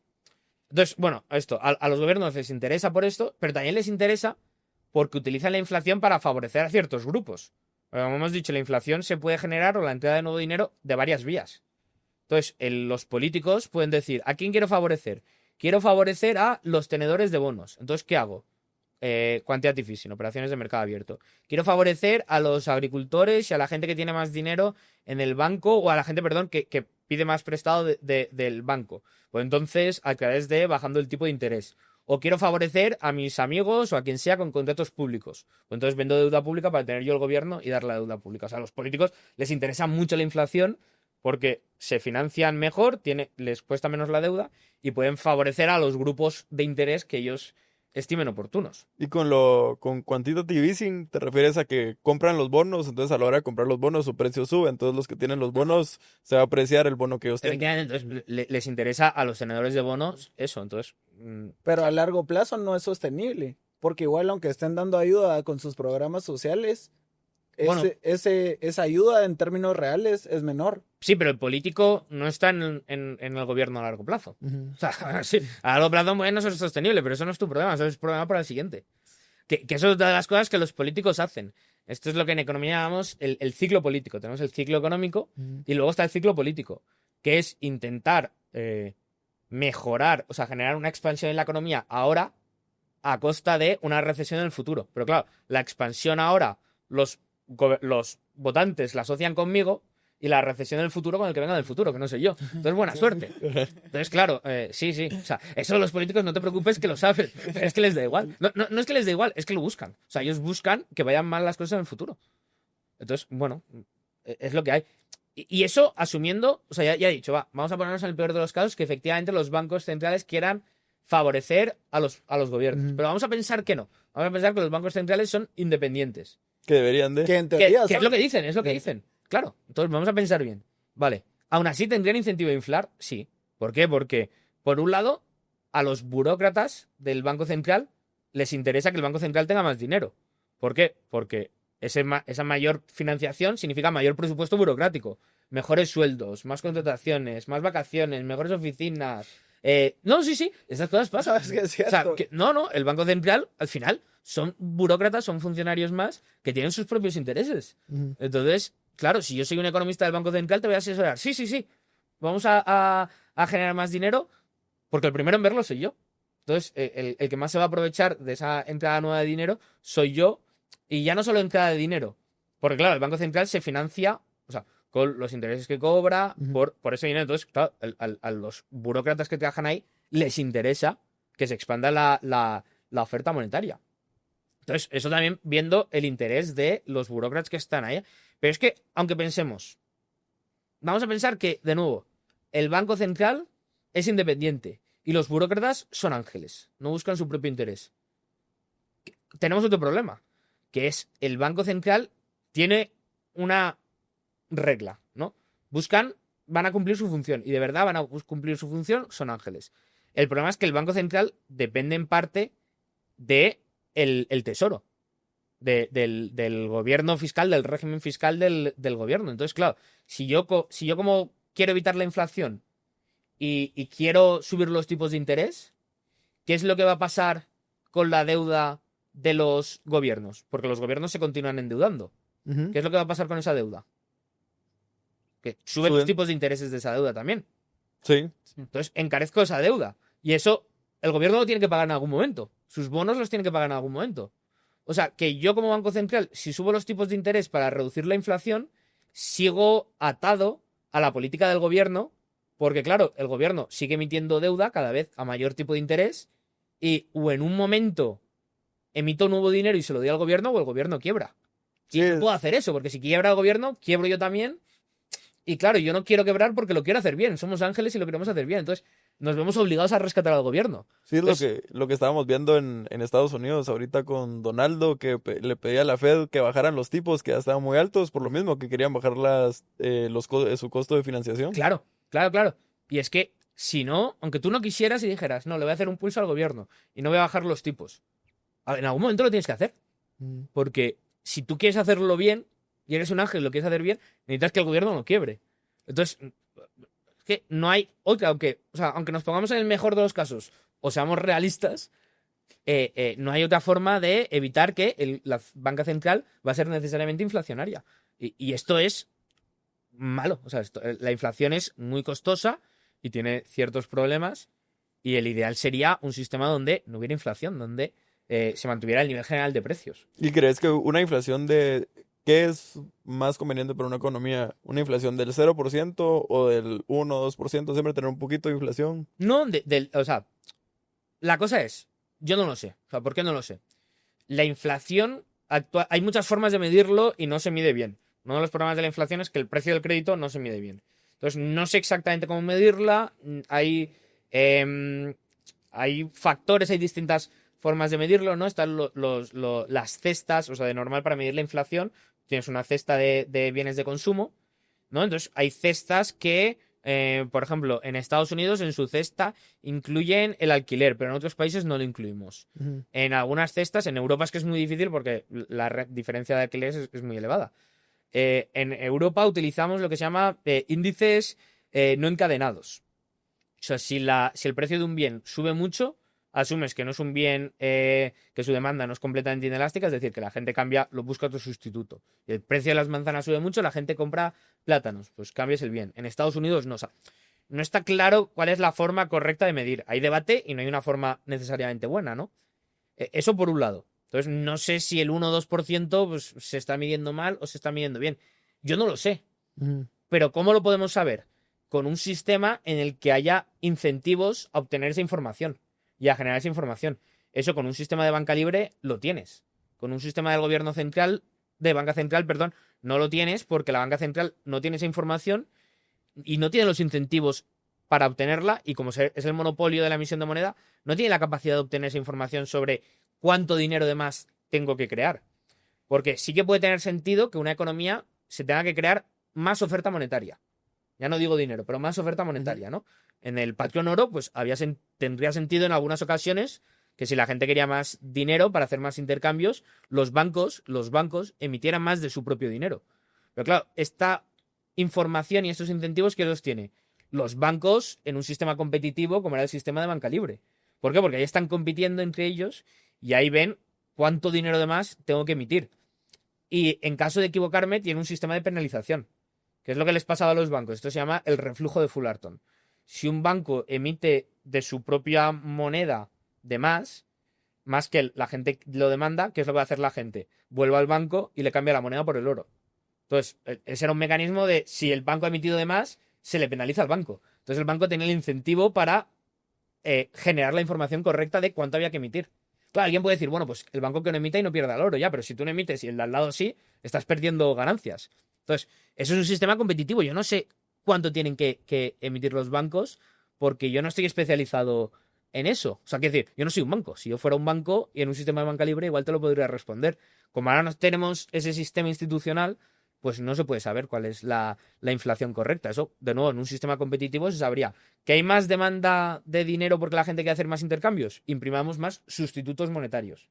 Entonces, bueno, esto, a los gobiernos les interesa por esto, pero también les interesa porque utilizan la inflación para favorecer a ciertos grupos. Como hemos dicho, la inflación se puede generar o la entrada de nuevo dinero de varias vías. Entonces, los políticos pueden decir, ¿a quién quiero favorecer? Quiero favorecer a los tenedores de bonos. Entonces, ¿qué hago? Quantitative easing, operaciones de mercado abierto. Quiero favorecer a los agricultores y a la gente que tiene más dinero en el banco, o a la gente, perdón, que pide más prestado del banco. Pues entonces, a través de bajando el tipo de interés. O quiero favorecer a mis amigos o a quien sea con contratos públicos. Pues entonces vendo deuda pública para tener yo el gobierno y dar la deuda pública. O sea, a los políticos les interesa mucho la inflación porque se financian mejor, les cuesta menos la deuda y pueden favorecer a los grupos de interés que ellos estimen oportunos. Y con quantitative easing te refieres a que compran los bonos, entonces a la hora de comprar los bonos su precio sube, entonces los que tienen los bonos se va a apreciar el bono que ellos tienen. Entonces les interesa a los tenedores de bonos eso, entonces... Pero a largo plazo no es sostenible, porque igual aunque estén dando ayuda con sus programas sociales, esa ayuda en términos reales es menor. Sí, pero el político no está en el gobierno a largo plazo. O sea, sí, a largo plazo no es sostenible, pero eso no es tu problema, eso es problema para el siguiente. Que eso es una de las cosas que los políticos hacen. Esto es lo que en economía llamamos el ciclo político. Tenemos el ciclo económico y luego está el ciclo político, que es intentar mejorar, o sea, generar una expansión en la economía ahora a costa de una recesión en el futuro. Pero claro, la expansión ahora, los votantes la asocian conmigo y la recesión del futuro con el que venga del futuro, que no soy yo. Entonces, buena suerte. Entonces, claro, sí. O sea, eso los políticos no te preocupes que lo saben. Es que les da igual. No es que les dé igual, es que lo buscan. O sea, ellos buscan que vayan mal las cosas en el futuro. Entonces, bueno, es lo que hay. Y eso asumiendo, o sea, ya he dicho, vamos a ponernos en el peor de los casos, que efectivamente los bancos centrales quieran favorecer a los gobiernos. Ujú. Pero vamos a pensar que no. Vamos a pensar que los bancos centrales son independientes. Que deberían de. Que en Que teoría es lo que dicen, es lo que dicen. Claro. Entonces vamos a pensar bien. Vale. ¿Aún así tendrían incentivo a inflar? Sí. ¿Por qué? Porque, por un lado, a los burócratas del Banco Central les interesa que el Banco Central tenga más dinero. ¿Por qué? Porque esa mayor financiación significa mayor presupuesto burocrático, mejores sueldos, más contrataciones, más vacaciones, mejores oficinas. No, sí, estas cosas pasan. Sabes que es O sea, cierto. no, el Banco Central, al final, son burócratas, son funcionarios más que tienen sus propios intereses. Ujú. Entonces, claro, si yo soy un economista del Banco Central, te voy a asesorar. Sí, vamos a generar más dinero, porque el primero en verlo soy yo. Entonces, el que más se va a aprovechar de esa entrada nueva de dinero soy yo, y ya no solo entrada de dinero, porque claro, el Banco Central se financia, o sea, con los intereses que cobra Ujú. por ese dinero. Entonces, claro, a los burócratas que trabajan ahí les interesa que se expanda la oferta monetaria. Entonces, eso también viendo el interés de los burócratas que están ahí. Pero es que, aunque pensemos, vamos a pensar que, de nuevo, el Banco Central es independiente y los burócratas son ángeles, no buscan su propio interés. Tenemos otro problema, que es el Banco Central tiene una regla, ¿no? Van a cumplir su función y de verdad van a cumplir su función, son ángeles. El problema es que el Banco Central depende en parte de el Tesoro, del gobierno fiscal, del régimen fiscal del gobierno. Entonces, claro, si yo como quiero evitar la inflación y quiero subir los tipos de interés, ¿qué es lo que va a pasar con la deuda de los gobiernos? Porque los gobiernos se continúan endeudando. Ujú. ¿Qué es lo que va a pasar con esa deuda? Que suben los Suben. tipos de intereses de esa deuda también. Sí. Entonces, encarezco esa deuda. Y eso, el gobierno lo tiene que pagar en algún momento. Sus bonos los tiene que pagar en algún momento. O sea, que yo como Banco Central, si subo los tipos de interés para reducir la inflación, sigo atado a la política del gobierno, porque claro, el gobierno sigue emitiendo deuda cada vez a mayor tipo de interés, y o en un momento emito nuevo dinero y se lo doy al gobierno, o el gobierno quiebra. Y Sí, no puedo hacer eso, porque si quiebra el gobierno, quiebro yo también. Y claro, yo no quiero quebrar porque lo quiero hacer bien. Somos ángeles y lo queremos hacer bien. Entonces, nos vemos obligados a rescatar al gobierno. sí, es Entonces, lo que estábamos viendo en Estados Unidos ahorita con Donaldo, que le pedía a la Fed que bajaran los tipos que ya estaban muy altos, por lo mismo que querían bajar su costo de financiación. claro. Y es que, si no, aunque tú no quisieras y dijeras, no, le voy a hacer un pulso al gobierno y no voy a bajar los tipos, en algún momento lo tienes que hacer. Ujú. Porque si tú quieres hacerlo bien y eres un ángel y lo quieres hacer bien, necesitas que el gobierno no quiebre. Entonces, es que no hay otra, aunque nos pongamos en el mejor de los casos o seamos realistas, no hay otra forma de evitar que la banca central va a ser necesariamente inflacionaria. Y esto es malo. O sea, la inflación es muy costosa y tiene ciertos problemas. Y el ideal sería un sistema donde no hubiera inflación, donde se mantuviera el nivel general de precios. ¿Y crees que una inflación de... ¿Qué es más conveniente para una economía? ¿Una inflación del 0% o del 1 o 2%? Siempre tener un poquito de inflación. No, o sea, la cosa es, yo no lo sé. O sea, ¿por qué no lo sé? La inflación actual, hay muchas formas de medirlo y no se mide bien. Uno de los problemas de la inflación es que el precio del crédito no se mide bien. Entonces, no sé exactamente cómo medirla. Hay factores, hay distintas formas de medirlo, ¿no? Están las cestas, o sea, de normal para medir la inflación, tienes una cesta de bienes de consumo, ¿no? Entonces, hay cestas que, por ejemplo, en Estados Unidos, en su cesta, incluyen el alquiler, pero en otros países no lo incluimos. Ujú. En algunas cestas, en Europa es que es muy difícil porque la diferencia de alquileres es muy elevada. En Europa utilizamos lo que se llama índices no encadenados. O sea, si el precio de un bien sube mucho, asumes que no es un bien, que su demanda no es completamente inelástica, es decir, que la gente busca otro sustituto. Y el precio de las manzanas sube mucho, la gente compra plátanos, pues cambias el bien. En Estados Unidos no, o sea, no está claro cuál es la forma correcta de medir. Hay debate y no hay una forma necesariamente buena, ¿no? Eso por un lado. Entonces, no sé si el 1 o 2% pues, se está midiendo mal o se está midiendo bien. Yo no lo sé. Ujú. Pero ¿cómo lo podemos saber? Con un sistema en el que haya incentivos a obtener esa información y a generar esa información. Eso con un sistema de banca libre lo tienes. Con un sistema del gobierno central, de banca central, perdón, no lo tienes porque la banca central no tiene esa información y no tiene los incentivos para obtenerla y como es el monopolio de la emisión de moneda, no tiene la capacidad de obtener esa información sobre cuánto dinero de más tengo que crear. Porque sí que puede tener sentido que una economía se tenga que crear más oferta monetaria. Ya no digo dinero, pero más oferta monetaria, ¿no? En el Patreon Oro, pues tendría sentido en algunas ocasiones que si la gente quería más dinero para hacer más intercambios, los bancos emitieran más de su propio dinero. Pero claro, esta información y estos incentivos, ¿qué los tiene? Los bancos en un sistema competitivo como era el sistema de banca libre. ¿Por qué? Porque ahí están compitiendo entre ellos y ahí ven cuánto dinero de más tengo que emitir. Y en caso de equivocarme, tiene un sistema de penalización, que es lo que les pasaba a los bancos. Esto se llama el reflujo de Fullerton. Si un banco emite de su propia moneda de más que la gente lo demanda, ¿qué es lo que va a hacer la gente? Vuelve al banco y le cambia la moneda por el oro. Entonces, ese era un mecanismo de si el banco ha emitido de más, se le penaliza al banco. Entonces, el banco tenía el incentivo para generar la información correcta de cuánto había que emitir. Claro, alguien puede decir, bueno, pues el banco que no emita y no pierda el oro, ya, pero si tú no emites y el de al lado sí, estás perdiendo ganancias. Entonces, eso es un sistema competitivo. Yo no sé cuánto tienen que emitir los bancos porque yo no estoy especializado en eso. O sea, quiero decir, yo no soy un banco. Si yo fuera un banco y en un sistema de banca libre, igual te lo podría responder. Como ahora no tenemos ese sistema institucional, pues no se puede saber cuál es la inflación correcta. Eso, de nuevo, en un sistema competitivo se sabría que hay más demanda de dinero porque la gente quiere hacer más intercambios. Imprimamos más sustitutos monetarios.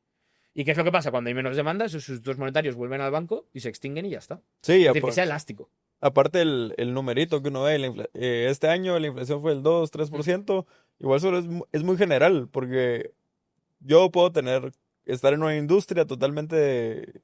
¿Y qué es lo que pasa? Cuando hay menos demanda, esos sustitutos monetarios vuelven al banco y se extinguen y ya está. Sí, Es decir, que sea elástico. aparte el numerito que uno ve, este año la inflación fue el 2-3%, igual solo es muy general, porque yo puedo estar en una industria totalmente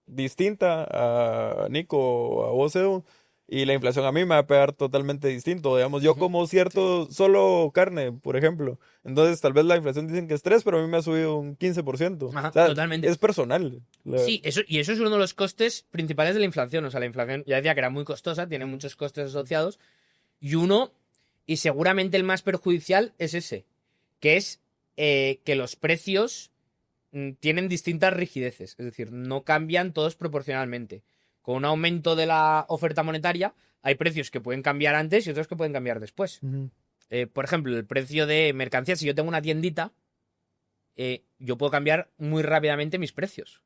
distinta a Nico o a vos, Edu, y la inflación a mí me va a pegar totalmente distinto. Digamos, yo como solo carne, por ejemplo. Entonces, tal vez la inflación dicen que es 3, pero a mí me ha subido un 15%. Ajá, O sea, totalmente. es personal. Sí, eso es uno de los costes principales de la inflación. O sea, la inflación, ya decía que era muy costosa, tiene muchos costes asociados. Y seguramente el más perjudicial es ese, que es que los precios tienen distintas rigideces. Es decir, no cambian todos proporcionalmente. Con un aumento de la oferta monetaria, hay precios que pueden cambiar antes y otros que pueden cambiar después. Por ejemplo, el precio de mercancías, si yo tengo una tiendita, yo puedo cambiar muy rápidamente mis precios,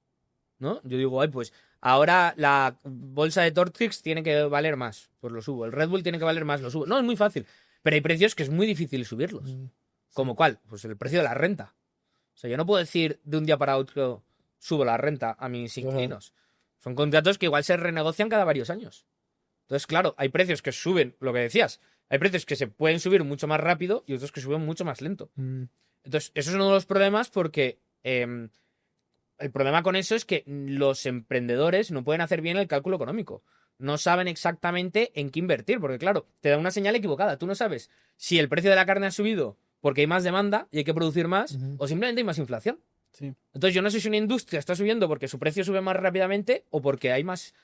¿no? Yo digo, ay, pues ahora la bolsa de Tortrix tiene que valer más, pues lo subo. El Red Bull tiene que valer más, lo subo. No, es muy fácil. Pero hay precios que es muy difícil subirlos. ¿Como cuál? Pues el precio de la renta. O sea, yo no puedo decir de un día para otro subo la renta a mis inquilinos. Son contratos que igual se renegocian cada varios años. Entonces, claro, hay precios que suben, lo que decías, hay precios que se pueden subir mucho más rápido y otros que suben mucho más lento. Entonces, eso es uno de los problemas porque el problema con eso es que los emprendedores no pueden hacer bien el cálculo económico. No saben exactamente en qué invertir, porque claro, te da una señal equivocada. Tú no sabes si el precio de la carne ha subido porque hay más demanda y hay que producir más o simplemente hay más inflación. Sí. Entonces yo no sé si una industria está subiendo porque su precio sube más rápidamente o porque hay más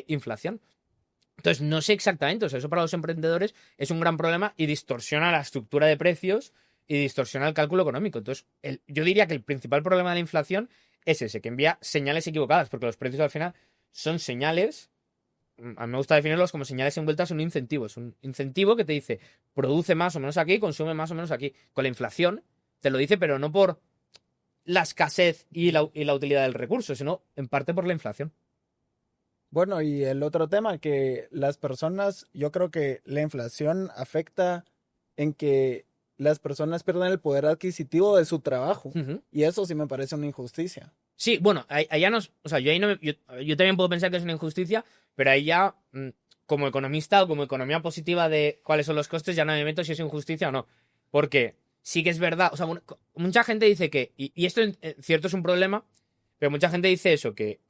inflación. Entonces no sé exactamente, o sea, eso para los emprendedores es un gran problema y distorsiona la estructura de precios y distorsiona el cálculo económico. Entonces yo diría que el principal problema de la inflación es ese, que envía señales equivocadas, porque los precios al final son señales, a mí me gusta definirlos como señales envueltas en un incentivo. Es un incentivo que te dice, produce más o menos aquí, consume más o menos aquí. Con la inflación te lo dice, pero no por la escasez y la utilidad del recurso, sino en parte por la inflación. Bueno, y el otro tema, que las personas, yo creo que la inflación afecta en que las personas pierden el poder adquisitivo de su trabajo. Y eso sí me parece una injusticia. Sí, bueno, allá nos, o sea, yo también puedo pensar que es una injusticia, pero ahí ya, como economista o como economía positiva de cuáles son los costes, ya no me meto si es injusticia o no. Porque sí que es verdad, o sea, mucha gente dice que, y esto cierto es un problema, pero mucha gente dice eso, que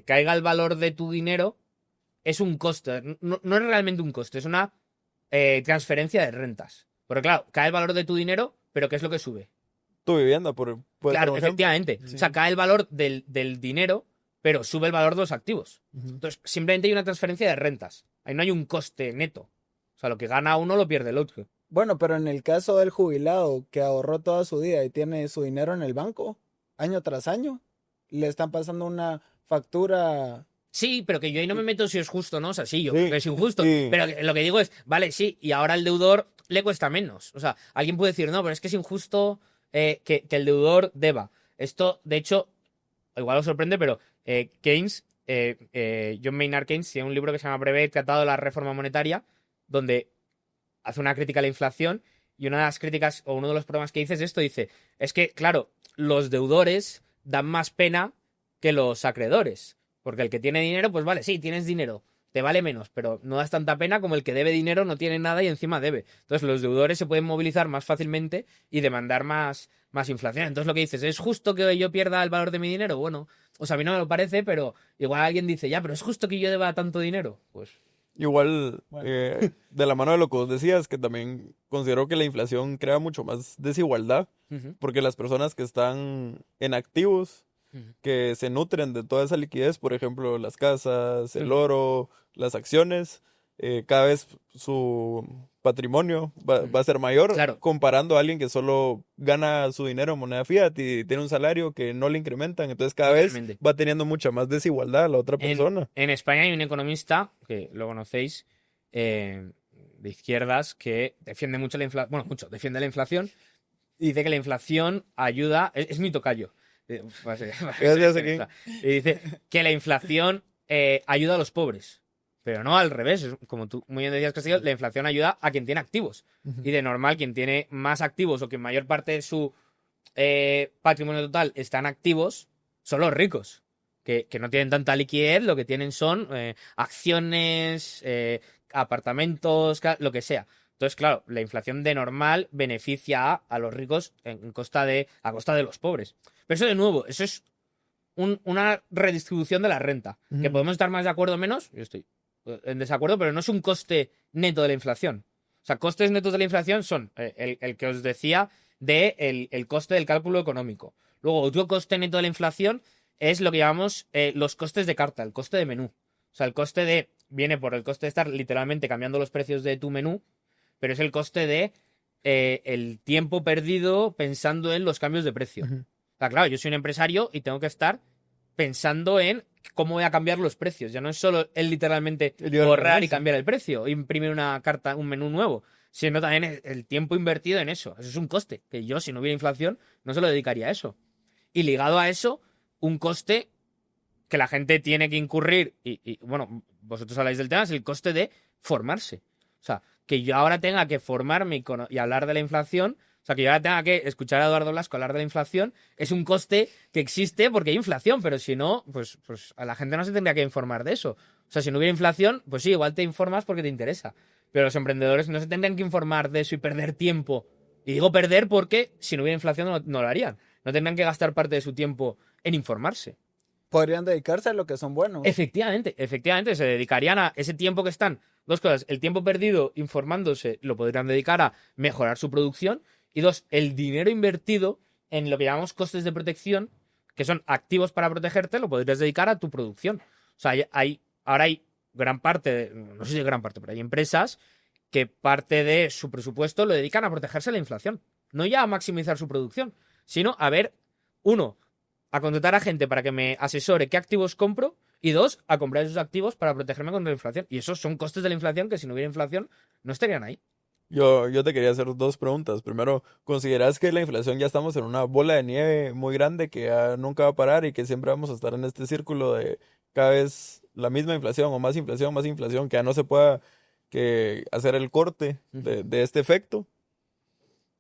caiga el valor de tu dinero es un coste, no es realmente un coste, es una transferencia de rentas. Porque claro, cae el valor de tu dinero, pero ¿qué es lo que sube? Tu vivienda, Claro, efectivamente. Sí. O sea, cae el valor del dinero, pero sube el valor de los activos. Entonces, simplemente hay una transferencia de rentas. Ahí no hay un coste neto. O sea, lo que gana uno lo pierde el otro. Bueno, pero en el caso del jubilado que ahorró toda su vida y tiene su dinero en el banco, año tras año, le están pasando una factura. Sí, pero que yo ahí no me meto si es justo, ¿no? O sea, sí, yo Sí, creo que es injusto. sí. Pero lo que digo es, vale, sí, y ahora el deudor le cuesta menos. O sea, alguien puede decir, no, pero es que es injusto que el deudor deba. Esto, de hecho, igual os sorprende, pero Keynes, John Maynard Keynes, tiene un libro que se llama Breve Tratado de la Reforma Monetaria, donde hace una crítica a la inflación, y una de las críticas, o uno de los problemas que dice es esto, dice, es que, claro, los deudores dan más pena que los acreedores, porque el que tiene dinero, pues vale, sí, tienes dinero, te vale menos, pero no das tanta pena como el que debe dinero, no tiene nada y encima debe. Entonces los deudores se pueden movilizar más fácilmente y demandar más inflación. Entonces lo que dices, ¿es justo que yo pierda el valor de mi dinero? Bueno, o sea, a mí no me lo parece, pero igual alguien dice, ya, pero ¿es justo que yo deba tanto dinero? Pues Igual, Bueno. de la mano de lo que vos decías, que también considero que la inflación crea mucho más desigualdad, ujú, porque las personas que están en activos, ujú, que se nutren de toda esa liquidez, por ejemplo, las casas, el ujú, oro, las acciones, cada vez su patrimonio va ujú. a ser mayor, Claro, comparando a alguien que solo gana su dinero en moneda fiat y tiene un salario que no le incrementan, entonces cada vez totalmente. va teniendo mucha más desigualdad la otra En, persona. en España hay un economista, que lo conocéis, de izquierdas, que defiende mucho la inflación, bueno, mucho, defiende la inflación, y dice que la inflación ayuda, es mi tocayo, pues, Gracias, aquí. y dice que la inflación ayuda a los pobres, pero no al revés, como tú muy bien decías, Castillo, la inflación ayuda a quien tiene activos, y de normal quien tiene más activos o que mayor parte de su patrimonio total están activos son los ricos, que no tienen tanta liquidez, lo que tienen son acciones, apartamentos, lo que sea. Entonces, claro, la inflación de normal beneficia a los ricos a costa de los pobres. Pero eso, de nuevo, eso es una redistribución de la renta. Que Ujú. podemos estar más de acuerdo o menos, yo estoy en desacuerdo, pero no es un coste neto de la inflación. O sea, costes netos de la inflación son el que os decía de el coste del cálculo económico. Luego, otro coste neto de la inflación es lo que llamamos los costes de carta, el coste de menú. O sea, el coste viene por el coste de estar literalmente cambiando los precios de tu menú, pero es el coste de el tiempo perdido pensando en los cambios de precio. Ujú. O sea, claro, yo soy un empresario y tengo que estar pensando en cómo voy a cambiar los precios. Ya no es solo el literalmente El llevar borrar y ganancia. cambiar el precio, imprimir una carta, un menú nuevo, sino también el tiempo invertido en eso. Eso es un coste, que yo, si no hubiera inflación, no se lo dedicaría a eso. Y ligado a eso, un coste que la gente tiene que incurrir, bueno, vosotros habláis del tema, es el coste de formarse. O sea, que yo ahora tenga que formarme y hablar de la inflación, o sea, que yo ahora tenga que escuchar a Eduardo Blasco hablar de la inflación, es un coste que existe porque hay inflación, pero si no, pues a la gente no se tendría que informar de eso. O sea, si no hubiera inflación, pues sí, igual te informas porque te interesa. Pero los emprendedores no se tendrían que informar de eso y perder tiempo. Y digo perder porque si no hubiera inflación no lo harían. No tendrían que gastar parte de su tiempo en informarse. Podrían dedicarse a lo que son buenos. Efectivamente, se dedicarían a ese tiempo que están. Dos cosas, el tiempo perdido informándose lo podrían dedicar a mejorar su producción y dos, el dinero invertido en lo que llamamos costes de protección, que son activos para protegerte, lo podrías dedicar a tu producción. O sea, ahora hay gran parte, no sé si gran parte, pero hay empresas que parte de su presupuesto lo dedican a protegerse de la inflación. No ya a maximizar su producción, sino a ver, uno, a contratar a gente para que me asesore qué activos compro y dos, a comprar esos activos para protegerme contra la inflación. Y esos son costes de la inflación que si no hubiera inflación no estarían ahí. Yo te quería hacer dos preguntas. Primero, ¿consideras que la inflación ya estamos en una bola de nieve muy grande que ya nunca va a parar y que siempre vamos a estar en este círculo de cada vez la misma inflación o más inflación, que ya no se pueda que hacer el corte Ujú. de este efecto?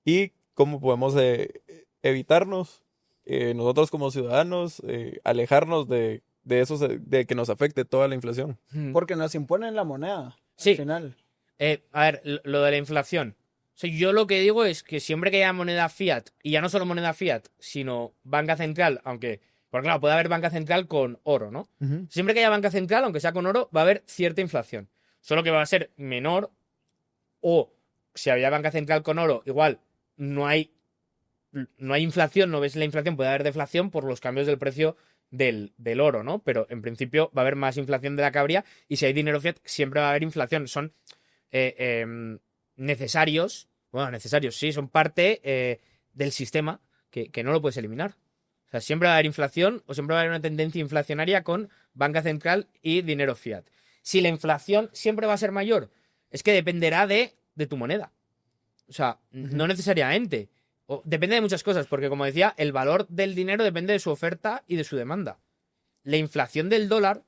¿Y cómo podemos evitarnos, nosotros como ciudadanos, alejarnos de eso, de que nos afecte toda la inflación? Porque nos imponen la moneda, al Sí, final. a ver, lo de la inflación. O sea, yo lo que digo es que siempre que haya moneda fiat, y ya no solo moneda fiat, sino banca central, aunque, porque claro, puede haber banca central con oro, ¿no? Ujú. Siempre que haya banca central, aunque sea con oro, va a haber cierta inflación. Solo que va a ser menor o si había banca central con oro, igual no hay, no hay inflación, no ves la inflación, puede haber deflación por los cambios del precio del oro, ¿no? Pero en principio va a haber más inflación de la que habría y si hay dinero fiat siempre va a haber inflación. Son necesarios, bueno, necesarios, sí, son parte del sistema que no lo puedes eliminar. O sea, siempre va a haber inflación o siempre va a haber una tendencia inflacionaria con banca central y dinero fiat. Si la inflación siempre va a ser mayor, es que dependerá de tu moneda. O sea, no necesariamente. Depende de muchas cosas, porque como decía, el valor del dinero depende de su oferta y de su demanda. La inflación del dólar,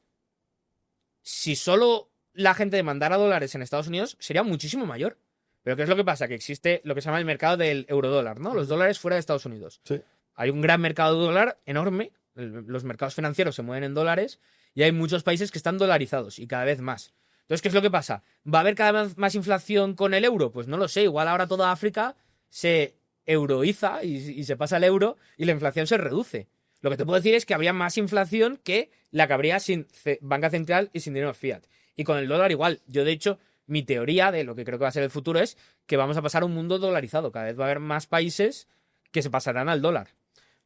si solo la gente demandara dólares en Estados Unidos, sería muchísimo mayor. Pero ¿qué es lo que pasa? Que existe lo que se llama el mercado del eurodólar, ¿no? Los dólares fuera de Estados Unidos. Sí. Hay un gran mercado de dólar enorme, los mercados financieros se mueven en dólares y hay muchos países que están dolarizados y cada vez más. Entonces, ¿qué es lo que pasa? ¿Va a haber cada vez más inflación con el euro? Pues no lo sé, igual ahora toda África se euroiza y se pasa al euro y la inflación se reduce. Lo que te puedo decir es que habría más inflación que la que habría sin banca central y sin dinero fiat. Y con el dólar igual. Yo, de hecho, mi teoría de lo que creo que va a ser el futuro es que vamos a pasar a un mundo dolarizado. Cada vez va a haber más países que se pasarán al dólar.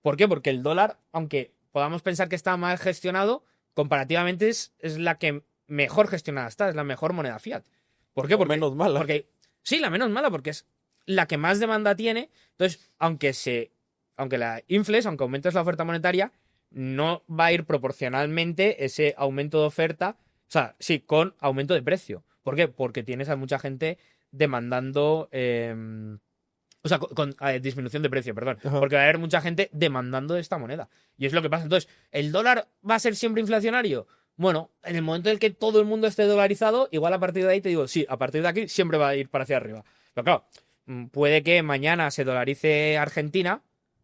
¿Por qué? Porque el dólar, aunque podamos pensar que está mal gestionado, comparativamente es la que mejor gestionada está, es la mejor moneda fiat. ¿Por qué? O menos mala. Porque, sí, la menos mala, porque es la que más demanda tiene. Entonces, aunque la infles, aunque aumentes la oferta monetaria, no va a ir proporcionalmente ese aumento de oferta, o sea, sí, con aumento de precio. ¿Por qué? Porque tienes a mucha gente demandando, o sea, con disminución de precio, perdón. Ajá. Porque va a haber mucha gente demandando de esta moneda. Y es lo que pasa. Entonces, ¿el dólar va a ser siempre inflacionario? Bueno, en el momento en el que todo el mundo esté dolarizado, igual a partir de ahí te digo, sí, a partir de aquí siempre va a ir para hacia arriba. Pero claro, puede que mañana se dolarice Argentina,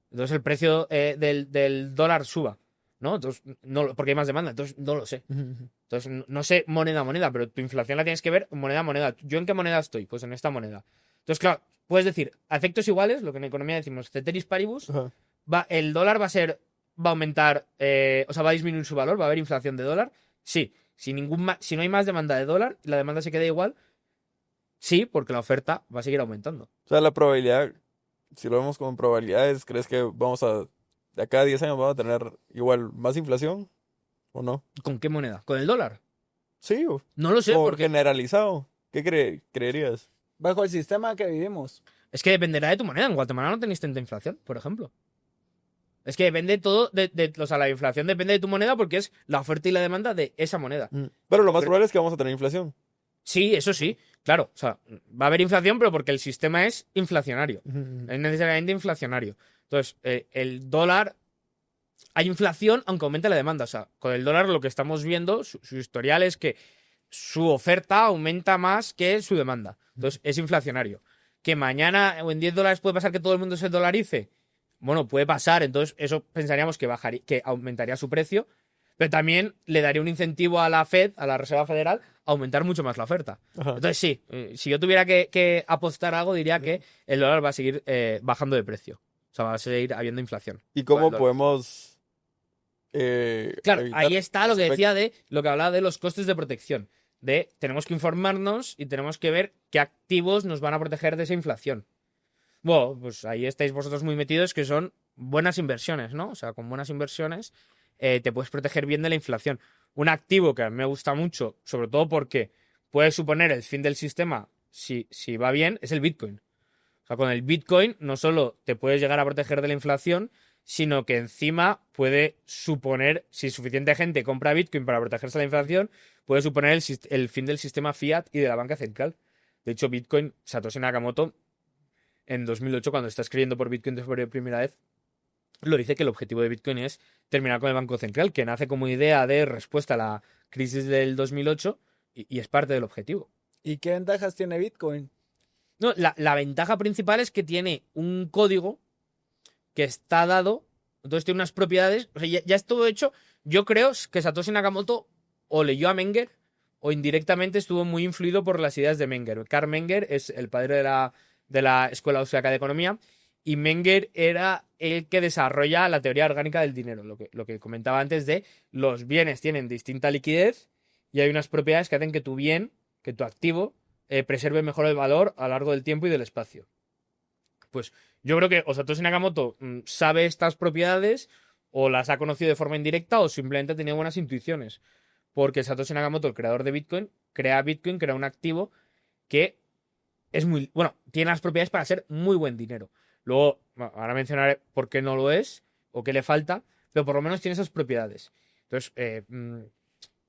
entonces el precio del dólar suba, ¿no? Entonces, no, porque hay más demanda, entonces no lo sé. Entonces, no sé moneda a moneda, pero tu inflación la tienes que ver moneda a moneda. ¿Yo en qué moneda estoy? Pues en esta moneda. Entonces, claro, puedes decir, a efectos iguales, lo que en economía decimos ceteris paribus, Ajá. el dólar va a aumentar, o sea, va a disminuir su valor, va a haber inflación de dólar. Sí, si no hay más demanda de dólar, la demanda se queda igual. Sí, porque la oferta va a seguir aumentando. O sea, la probabilidad, si lo vemos como probabilidades, ¿crees que de acá a 10 años vamos a tener igual más inflación o no? ¿Con qué moneda? ¿Con el dólar? Sí, No lo sé, o porque generalizado. ¿Qué creerías? Bajo el sistema que vivimos. es que dependerá de tu moneda. En Guatemala no tenéis tanta inflación, por ejemplo. Es que depende todo o sea, la inflación depende de tu moneda porque es la oferta y la demanda de esa moneda. Pero lo más probable es que vamos a tener inflación. Sí, eso sí, claro. O sea, va a haber inflación, pero porque el sistema es inflacionario. Es necesariamente inflacionario. Entonces, el dólar, hay inflación aunque aumente la demanda. O sea, con el dólar lo que estamos viendo, su historial es que su oferta aumenta más que su demanda. Entonces, es inflacionario. Que mañana o en $10 puede pasar que todo el mundo se dolarice. Bueno, puede pasar, entonces eso pensaríamos que aumentaría su precio, pero también le daría un incentivo a la Fed, a la Reserva Federal, a aumentar mucho más la oferta. Ajá. Entonces sí, si yo tuviera que apostar algo, diría que el dólar va a seguir bajando de precio. O sea, va a seguir habiendo inflación. ¿Y con el cómo dólar. podemos Claro, evitar ahí está lo que aspectos? decía de lo que hablaba de los costes de protección. Tenemos que informarnos y tenemos que ver qué activos nos van a proteger de esa inflación. Bueno, pues ahí estáis vosotros muy metidos, que son buenas inversiones, ¿no? O sea, con buenas inversiones te puedes proteger bien de la inflación. Un activo que a mí me gusta mucho, sobre todo porque puede suponer el fin del sistema si va bien, es el Bitcoin. O sea, con el Bitcoin no solo te puedes llegar a proteger de la inflación, sino que encima puede suponer, si suficiente gente compra Bitcoin para protegerse de la inflación, puede suponer el fin del sistema fiat y de la banca central. De hecho, Bitcoin, Satoshi Nakamoto, en 2008, cuando está escribiendo por Bitcoin por primera vez, lo dice que el objetivo de Bitcoin es terminar con el Banco Central, que nace como idea de respuesta a la crisis del 2008 y es parte del objetivo. ¿Y qué ventajas tiene Bitcoin? No, la ventaja principal es que tiene un código que está dado, entonces tiene unas propiedades, o sea, ya es todo hecho. Yo creo que Satoshi Nakamoto o leyó a Menger o indirectamente estuvo muy influido por las ideas de Menger. Karl Menger es el padre de la Escuela Austriaca de Economía, y Menger era el que desarrolla la teoría orgánica del dinero, lo que comentaba antes de los bienes tienen distinta liquidez y hay unas propiedades que hacen que tu bien, que tu activo, preserve mejor el valor a lo largo del tiempo y del espacio. Pues yo creo que o Satoshi Nakamoto sabe estas propiedades o las ha conocido de forma indirecta o simplemente tenía buenas intuiciones. Porque Satoshi Nakamoto, el creador de Bitcoin, crea un activo que es muy, bueno, tiene las propiedades para ser muy buen dinero. Luego, bueno, ahora mencionaré por qué no lo es o qué le falta, pero por lo menos tiene esas propiedades. Entonces,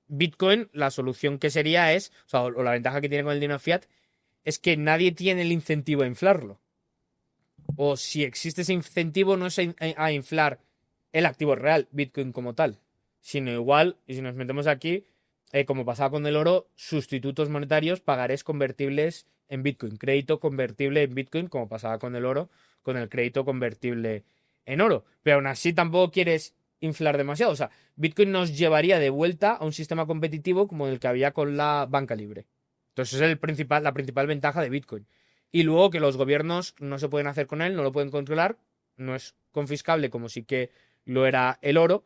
Bitcoin, la solución que sería es, o sea, o la ventaja que tiene con el dinero fiat, es que nadie tiene el incentivo a inflarlo. O si existe ese incentivo, no es a inflar el activo real, Bitcoin como tal, sino igual, y si nos metemos aquí, como pasaba con el oro, sustitutos monetarios, pagarés convertibles en Bitcoin, crédito convertible en Bitcoin, como pasaba con el oro, con el crédito convertible en oro. Pero aún así tampoco quieres inflar demasiado. O sea, Bitcoin nos llevaría de vuelta a un sistema competitivo como el que había con la banca libre. Entonces es la principal ventaja de Bitcoin. Y luego que los gobiernos no se pueden hacer con él, no lo pueden controlar, no es confiscable como sí que lo era el oro,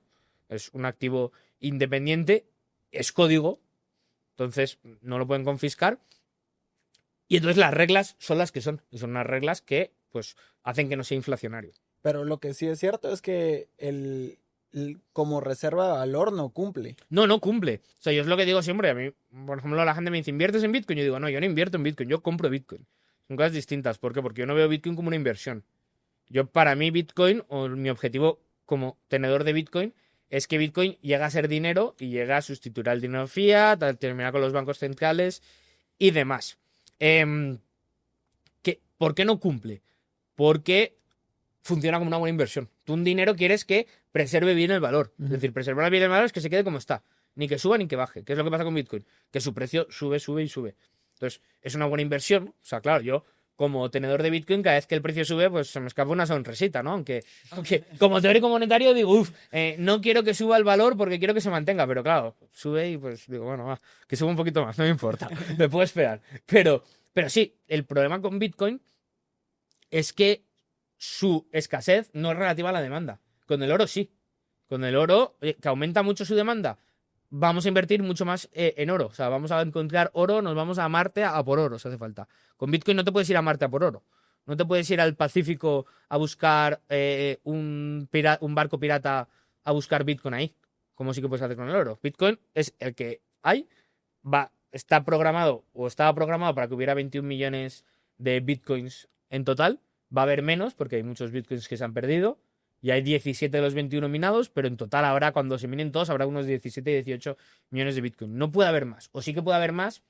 es un activo independiente, es código, entonces no lo pueden confiscar. Y entonces las reglas son las que son, y son unas reglas que pues hacen que no sea inflacionario. Pero lo que sí es cierto es que como reserva de valor no cumple. No cumple. O sea, yo es lo que digo siempre. A mí, por ejemplo, la gente me dice, ¿inviertes en Bitcoin? Yo digo, no, yo no invierto en Bitcoin, yo compro Bitcoin. Son cosas distintas. ¿Por qué? Porque yo no veo Bitcoin como una inversión. Para mí, Bitcoin, o mi objetivo como tenedor de Bitcoin, es que Bitcoin llegue a ser dinero y llegue a sustituir al dinero fiat, a terminar con los bancos centrales y demás. ¿Por qué no cumple? Porque funciona como una buena inversión. Tú un dinero quieres que preserve bien el valor. Es decir, preservar bien el valor es que se quede como está. Ni que suba ni que baje. ¿Qué es lo que pasa con Bitcoin? Que su precio sube, sube y sube. Entonces, es una buena inversión. O sea, claro, yo como tenedor de Bitcoin, cada vez que el precio sube, pues se me escapa una sonrisita, ¿no? Aunque como teórico monetario digo, no quiero que suba el valor porque quiero que se mantenga. Pero claro, sube y pues digo, bueno, va, que suba un poquito más, no me importa. Me puedo esperar. Pero sí, el problema con Bitcoin es que su escasez no es relativa a la demanda. Con el oro sí. Con el oro, que aumenta mucho su demanda, vamos a invertir mucho más en oro. O sea, vamos a encontrar oro, nos vamos a Marte a por oro, si hace falta. Con Bitcoin no te puedes ir a Marte a por oro. No te puedes ir al Pacífico a buscar un barco pirata a buscar Bitcoin ahí. Como sí que puedes hacer con el oro. Bitcoin es el que hay. Está programado o estaba programado para que hubiera 21 millones de Bitcoins en total. Va a haber menos porque hay muchos Bitcoins que se han perdido y hay 17 de los 21 minados, pero en total habrá, cuando se minen todos, habrá unos 17 y 18 millones de Bitcoin. No puede haber más, o sí que puede haber más,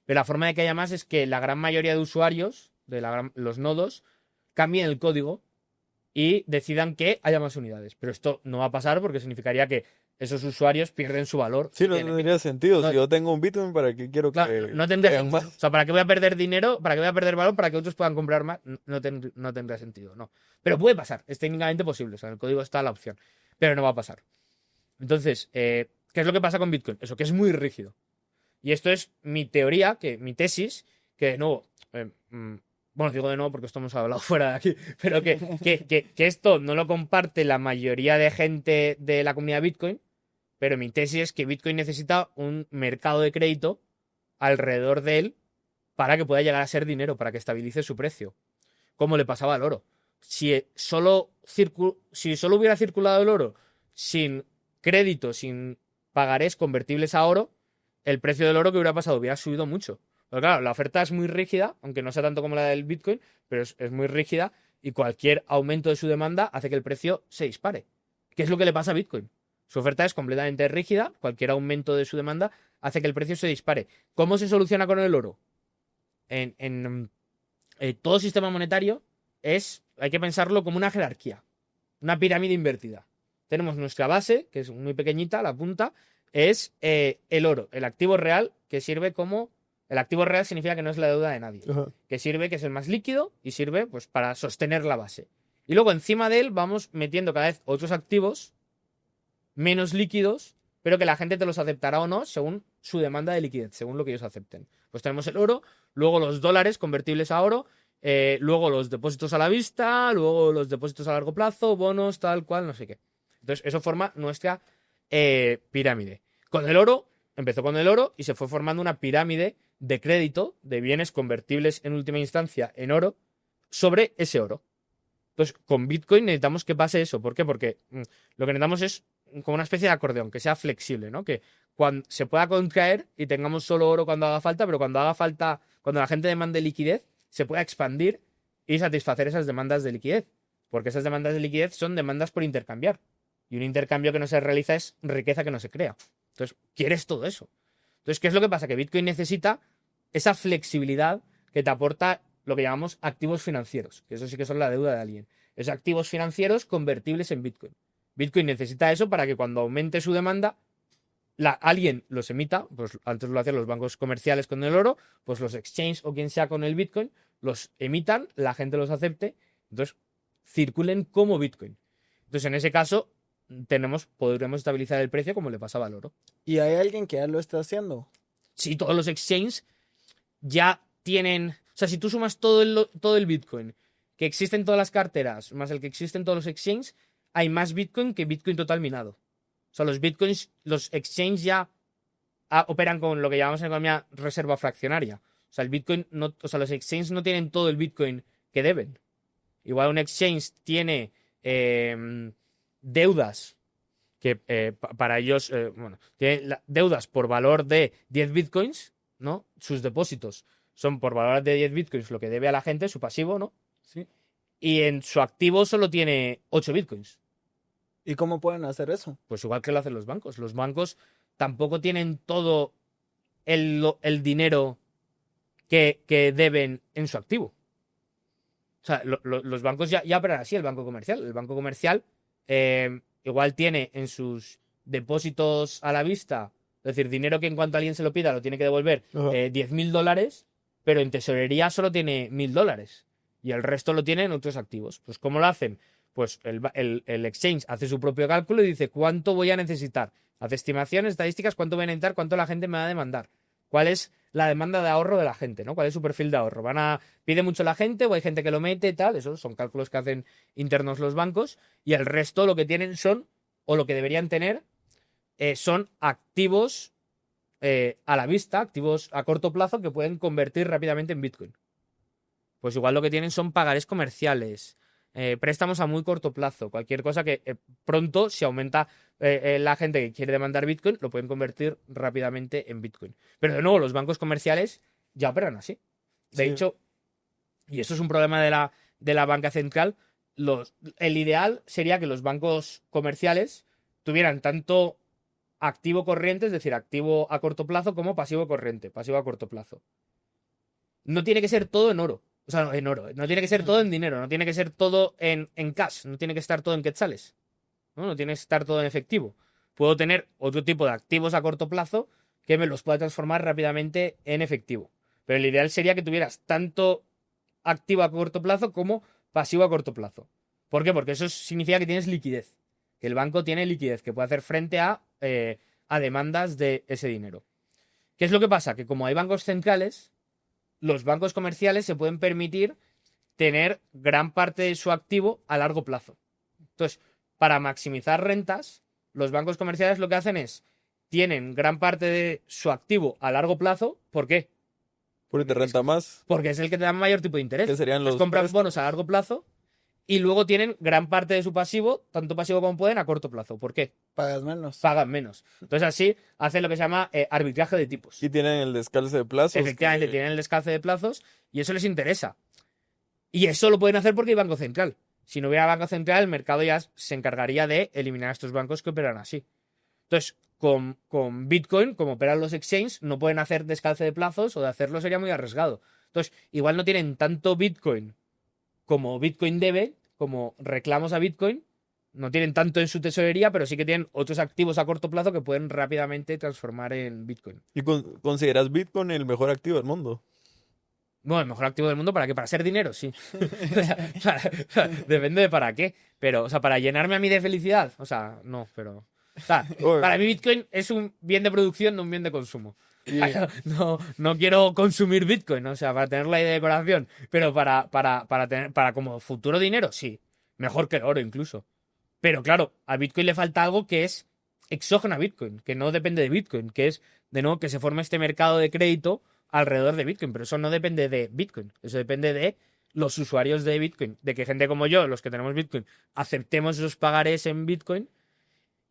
pero la forma de que haya más es que la gran mayoría de usuarios, los nodos, cambien el código y decidan que haya más unidades. Pero esto no va a pasar porque significaría que esos usuarios pierden su valor. Sí, no tendría sentido. Si yo tengo un Bitcoin, ¿para qué quiero que no tendría hayan sentido. más? O sea, ¿para qué voy a perder dinero? ¿Para qué voy a perder valor? ¿Para que otros puedan comprar más? No tendría sentido, no. Pero puede pasar, es técnicamente posible. O sea, en el código está la opción, pero no va a pasar. Entonces, ¿qué es lo que pasa con Bitcoin? Eso, que es muy rígido. Y esto es mi teoría, mi tesis, que de nuevo, bueno, digo de nuevo porque esto hemos hablado fuera de aquí, pero que esto no lo comparte la mayoría de gente de la comunidad Bitcoin, pero mi tesis es que Bitcoin necesita un mercado de crédito alrededor de él para que pueda llegar a ser dinero, para que estabilice su precio, como le pasaba al oro. Si solo hubiera circulado el oro sin crédito, sin pagarés convertibles a oro, el precio del oro que hubiera pasado hubiera subido mucho. Pero claro, la oferta es muy rígida, aunque no sea tanto como la del Bitcoin, pero es muy rígida y cualquier aumento de su demanda hace que el precio se dispare. ¿Qué es lo que le pasa a Bitcoin? Su oferta es completamente rígida, cualquier aumento de su demanda hace que el precio se dispare. ¿Cómo se soluciona con el oro? En todo sistema monetario hay que pensarlo como una jerarquía, una pirámide invertida. Tenemos nuestra base, que es muy pequeñita, la punta, es el oro, el activo real, que sirve como... El activo real significa que no es la deuda de nadie, que sirve, que es el más líquido y sirve pues para sostener la base. Y luego encima de él vamos metiendo cada vez otros activos menos líquidos, pero que la gente te los aceptará o no según su demanda de liquidez, según lo que ellos acepten. Pues tenemos el oro, luego los dólares convertibles a oro, luego los depósitos a la vista, luego los depósitos a largo plazo, bonos, tal cual, no sé qué. Entonces eso forma nuestra pirámide. Con el oro, empezó con el oro y se fue formando una pirámide de crédito, de bienes convertibles en última instancia en oro, sobre ese oro. Entonces, con Bitcoin necesitamos que pase eso. ¿Por qué? Porque lo que necesitamos es como una especie de acordeón, que sea flexible, ¿no? Que cuando se pueda contraer y tengamos solo oro cuando haga falta, pero cuando haga falta, cuando la gente demande liquidez, se pueda expandir y satisfacer esas demandas de liquidez. Porque esas demandas de liquidez son demandas por intercambiar. Y un intercambio que no se realiza es riqueza que no se crea. Entonces, quieres todo eso. Entonces, ¿qué es lo que pasa? Que Bitcoin necesita esa flexibilidad que te aporta lo que llamamos activos financieros, que eso sí que son la deuda de alguien. Es activos financieros convertibles en Bitcoin. Bitcoin necesita eso para que cuando aumente su demanda, alguien los emita, pues antes lo hacían los bancos comerciales con el oro, pues los exchanges o quien sea con el Bitcoin, los emitan, la gente los acepte, entonces circulen como Bitcoin. Entonces en ese caso podremos estabilizar el precio como le pasaba al oro. ¿Y hay alguien que ya lo está haciendo? Sí, todos los exchanges ya tienen, o sea, si tú sumas todo el Bitcoin que existe en todas las carteras, más el que existe en todos los exchanges, hay más Bitcoin que Bitcoin total minado. O sea, los Bitcoins, los exchanges ya operan con lo que llamamos en economía reserva fraccionaria. O sea, el Bitcoin los exchanges no tienen todo el Bitcoin que deben. Igual un exchange tiene deudas que para ellos, tiene deudas por valor de 10 Bitcoins, ¿no? Sus depósitos son por valor de 10 Bitcoins lo que debe a la gente, su pasivo, ¿no? Sí. Y en su activo solo tiene 8 Bitcoins. ¿Y cómo pueden hacer eso? Pues igual que lo hacen los bancos. Los bancos tampoco tienen todo el dinero que deben en su activo. O sea, los bancos ya operan así, el banco comercial. El banco comercial igual tiene en sus depósitos a la vista, es decir, dinero que en cuanto alguien se lo pida lo tiene que devolver, $10.000, pero en tesorería solo tiene $1.000 y el resto lo tiene en otros activos. Pues ¿cómo lo hacen? Pues el exchange hace su propio cálculo y dice cuánto voy a necesitar. Hace estimaciones, estadísticas, cuánto voy a necesitar, cuánto la gente me va a demandar. ¿Cuál es la demanda de ahorro de la gente, ¿no? ¿Cuál es su perfil de ahorro? ¿Pide mucho la gente o hay gente que lo mete y tal? Esos son cálculos que hacen internos los bancos. Y el resto lo que tienen son, o lo que deberían tener, son activos a la vista, activos a corto plazo que pueden convertir rápidamente en Bitcoin. Pues igual lo que tienen son pagarés comerciales, préstamos a muy corto plazo, cualquier cosa que pronto, si aumenta la gente que quiere demandar Bitcoin, lo pueden convertir rápidamente en Bitcoin. Pero de nuevo, los bancos comerciales ya operan así. De hecho, y eso es un problema de la banca central, el ideal sería que los bancos comerciales tuvieran tanto activo corriente, es decir, activo a corto plazo, como pasivo corriente, pasivo a corto plazo. No tiene que ser todo en oro. O sea, en oro. No tiene que ser todo en dinero. No tiene que ser todo en cash. No tiene que estar todo en quetzales. No tiene que estar todo en efectivo. Puedo tener otro tipo de activos a corto plazo que me los pueda transformar rápidamente en efectivo. Pero el ideal sería que tuvieras tanto activo a corto plazo como pasivo a corto plazo. ¿Por qué? Porque eso significa que tienes liquidez. Que el banco tiene liquidez, que puede hacer frente a demandas de ese dinero. ¿Qué es lo que pasa? Que como hay bancos centrales, los bancos comerciales se pueden permitir tener gran parte de su activo a largo plazo. Entonces, para maximizar rentas, los bancos comerciales lo que hacen es, tienen gran parte de su activo a largo plazo. ¿Por qué? Porque te renta más. Porque es el que te da mayor tipo de interés. ¿Qué serían los compran bonos a largo plazo y luego tienen gran parte de su pasivo, tanto pasivo como pueden, a corto plazo. ¿Por qué? Pagas menos. Pagan menos. Entonces así hacen lo que se llama arbitraje de tipos. Y tienen el descalce de plazos. Efectivamente, tienen el descalce de plazos y eso les interesa. Y eso lo pueden hacer porque hay Banco Central. Si no hubiera Banco Central, el mercado ya se encargaría de eliminar a estos bancos que operan así. Entonces, con Bitcoin, como operan los exchanges, no pueden hacer descalce de plazos, o de hacerlo sería muy arriesgado. Entonces, igual no tienen tanto Bitcoin como Bitcoin debe, como reclamos a Bitcoin, no tienen tanto en su tesorería, pero sí que tienen otros activos a corto plazo que pueden rápidamente transformar en Bitcoin. ¿Y consideras Bitcoin el mejor activo del mundo? Bueno, el mejor activo del mundo, ¿para qué? Para ser dinero, sí. Depende de para qué. Pero, o sea, para llenarme a mí de felicidad, o sea, no, pero... O sea, para mí Bitcoin es un bien de producción, no un bien de consumo. No quiero consumir Bitcoin, o sea, para tenerla ahí de decoración, pero para como futuro dinero, sí. Mejor que el oro incluso. Pero claro, a Bitcoin le falta algo que es exógeno a Bitcoin, que no depende de Bitcoin, que es, de nuevo, que se forme este mercado de crédito alrededor de Bitcoin, pero eso no depende de Bitcoin, eso depende de los usuarios de Bitcoin, de que gente como yo, los que tenemos Bitcoin, aceptemos esos pagares en Bitcoin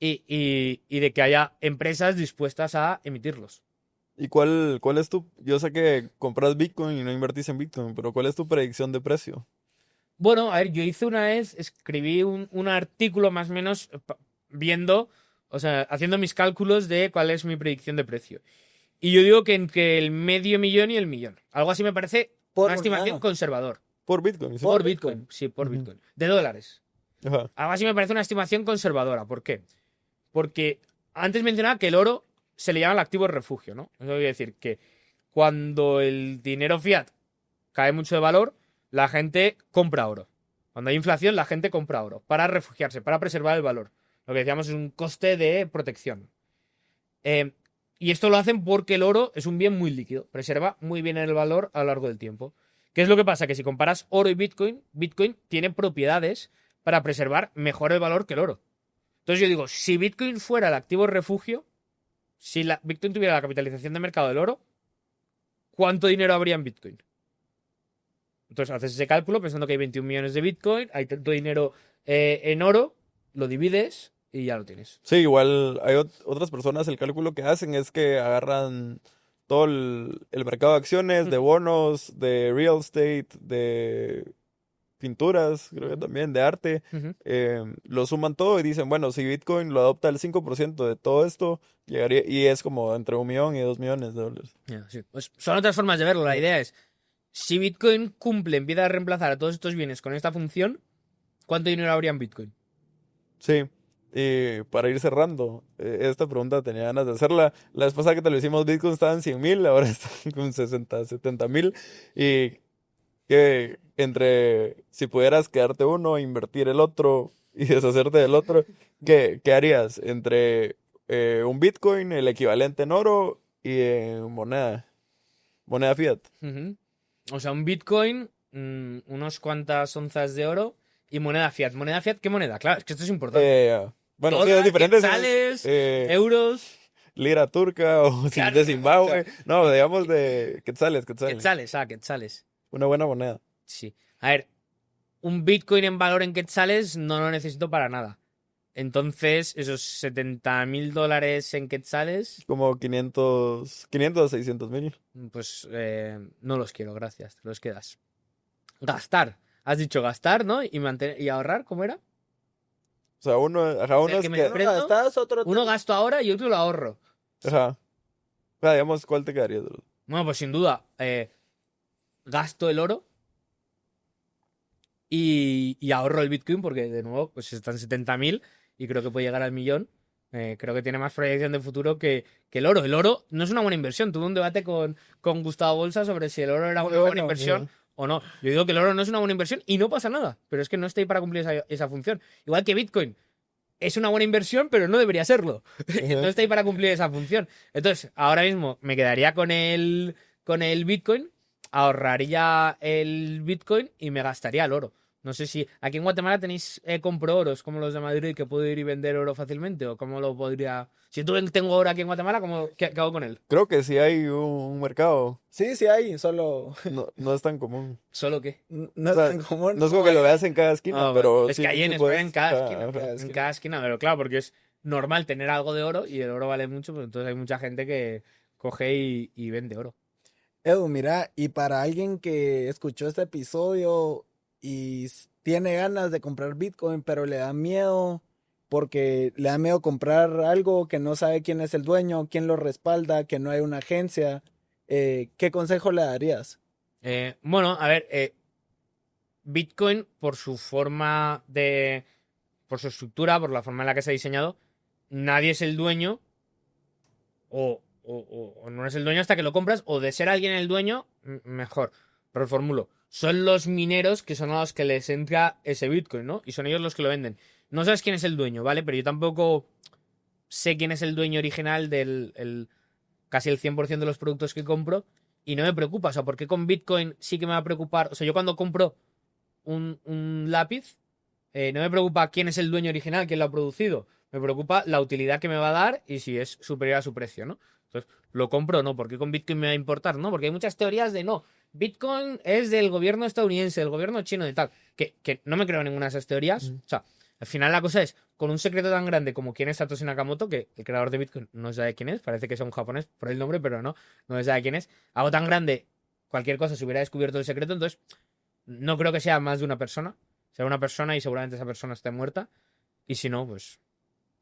y de que haya empresas dispuestas a emitirlos. ¿Y cuál es yo sé que compras Bitcoin y no invertís en Bitcoin, pero cuál es tu predicción de precio? Bueno, a ver, yo hice una vez, escribí un artículo más o menos viendo, o sea, haciendo mis cálculos de cuál es mi predicción de precio. Y yo digo que entre el $500,000 y el 1.000.000. Algo así me parece Una estimación conservador. Por Bitcoin, sí. Por Bitcoin, sí, por Bitcoin. De dólares. Ajá. Algo así me parece una estimación conservadora. ¿Por qué? Porque antes mencionaba que el oro se le llama el activo refugio, ¿no? Eso quiere decir que cuando el dinero fiat cae mucho de valor, la gente compra oro. Cuando hay inflación, la gente compra oro para refugiarse, para preservar el valor. Lo que decíamos es un coste de protección. Y esto lo hacen porque el oro es un bien muy líquido, preserva muy bien el valor a lo largo del tiempo. ¿Qué es lo que pasa? Que si comparas oro y Bitcoin, Bitcoin tiene propiedades para preservar mejor el valor que el oro. Entonces yo digo, si Bitcoin fuera el activo refugio, si Bitcoin tuviera la capitalización de mercado del oro, ¿cuánto dinero habría en Bitcoin? Entonces haces ese cálculo pensando que hay 21 millones de Bitcoin, hay tanto dinero en oro, lo divides y ya lo tienes. Sí, igual hay otras personas, el cálculo que hacen es que agarran todo el mercado de acciones, de bonos, de real estate, de pinturas, creo que también, de arte, lo suman todo y dicen, bueno, si Bitcoin lo adopta el 5% de todo esto, llegaría, y es como entre 1 millón y 2 millones de dólares. Sí. Pues son otras formas de verlo. La idea es, si Bitcoin empieza a reemplazar a todos estos bienes con esta función, ¿cuánto dinero habría en Bitcoin? Sí, y para ir cerrando, esta pregunta tenía ganas de hacerla. La vez pasada que te lo hicimos, Bitcoin estaba en 100,000, ahora están con 60, 70,000. Y que entre si pudieras quedarte uno, invertir el otro y deshacerte del otro, ¿qué harías? Entre un Bitcoin, el equivalente en oro y en moneda fiat. O sea, un Bitcoin, unos cuantas onzas de oro y moneda fiat. ¿Moneda fiat qué moneda? Claro, es que esto es importante. Bueno, sí, Dólar, es diferente. quetzales, euros. Lira turca o Claro, de Zimbabue. o sea, No, digamos de quetzales. Quetzales. Una buena moneda. Sí. A ver, un Bitcoin en valor en quetzales no lo necesito para nada. Entonces, esos $70,000 en quetzales, Como 500 a 600,000. pues no los quiero, gracias. Te los quedas. Gastar. Has dicho gastar, ¿no? Y ahorrar, ¿cómo era? O sea, uno El es que me que... desprendo, ¿Estás otro uno gasto ahora y otro lo ahorro. Ajá. O sea, digamos, ¿cuál te quedaría? Bueno, pues sin duda, gasto el oro y ahorro el Bitcoin porque, de nuevo, pues están 70,000 y creo que puede llegar al millón. Creo que tiene más proyección de futuro que el oro. El oro no es una buena inversión. Tuve un debate con Gustavo Bolsa sobre si el oro era una buena inversión o no. Yo digo que el oro no es una buena inversión y no pasa nada, pero es que no está ahí para cumplir esa función. Igual que Bitcoin. Es una buena inversión, pero no debería serlo. No está ahí para cumplir esa función. Entonces, ahora mismo me quedaría con el Bitcoin, ahorraría el Bitcoin y me gastaría el oro. No sé si aquí en Guatemala tenéis compro oros como los de Madrid que puedo ir y vender oro fácilmente o cómo lo podría... Si tú tengo oro aquí en Guatemala, ¿qué hago con él? Creo que sí hay un mercado. Sí hay, solo... No es tan común. ¿Solo qué? No O sea, es tan común. no es como que lo veas en cada esquina, Ah, pero es sí, que hay sí en España en cada puedes. esquina. Ajá. En cada esquina, pero claro, porque es normal tener algo de oro y el oro vale mucho, pues entonces hay mucha gente que coge y vende oro. Edu, mira, y para alguien que escuchó este episodio y tiene ganas de comprar Bitcoin, pero le da miedo porque le da miedo comprar algo que no sabe quién es el dueño, quién lo respalda, que no hay una agencia, ¿qué consejo le darías? Bueno, a ver, Bitcoin por su forma por su estructura, por la forma en la que se ha diseñado, nadie es el dueño o no es el dueño hasta que lo compras, o de ser alguien el dueño, mejor. Reformulo. Son los mineros que son a los que les entra ese Bitcoin, ¿no? Y son ellos los que lo venden. No sabes quién es el dueño, ¿vale? Pero yo tampoco sé quién es el dueño original del casi el 100% de los productos que compro y no me preocupa. O sea, ¿por qué con Bitcoin sí que me va a preocupar? O sea, yo cuando compro un lápiz, no me preocupa quién es el dueño original, quién lo ha producido. Me preocupa la utilidad que me va a dar y si es superior a su precio, ¿no? Entonces, ¿lo compro o no? ¿Por qué con Bitcoin me va a importar? ¿No? Porque hay muchas teorías de no. Bitcoin es del gobierno estadounidense, del gobierno chino, de tal. Que no me creo en ninguna de esas teorías. O sea, al final la cosa es, con un secreto tan grande como quién es Satoshi Nakamoto, que el creador de Bitcoin no sabe quién es, parece que es un japonés por el nombre, pero no sabe quién es. Algo tan grande, cualquier cosa se hubiera descubierto el secreto, entonces no creo que sea más de una persona. Será una persona y seguramente esa persona esté muerta. Y si no, pues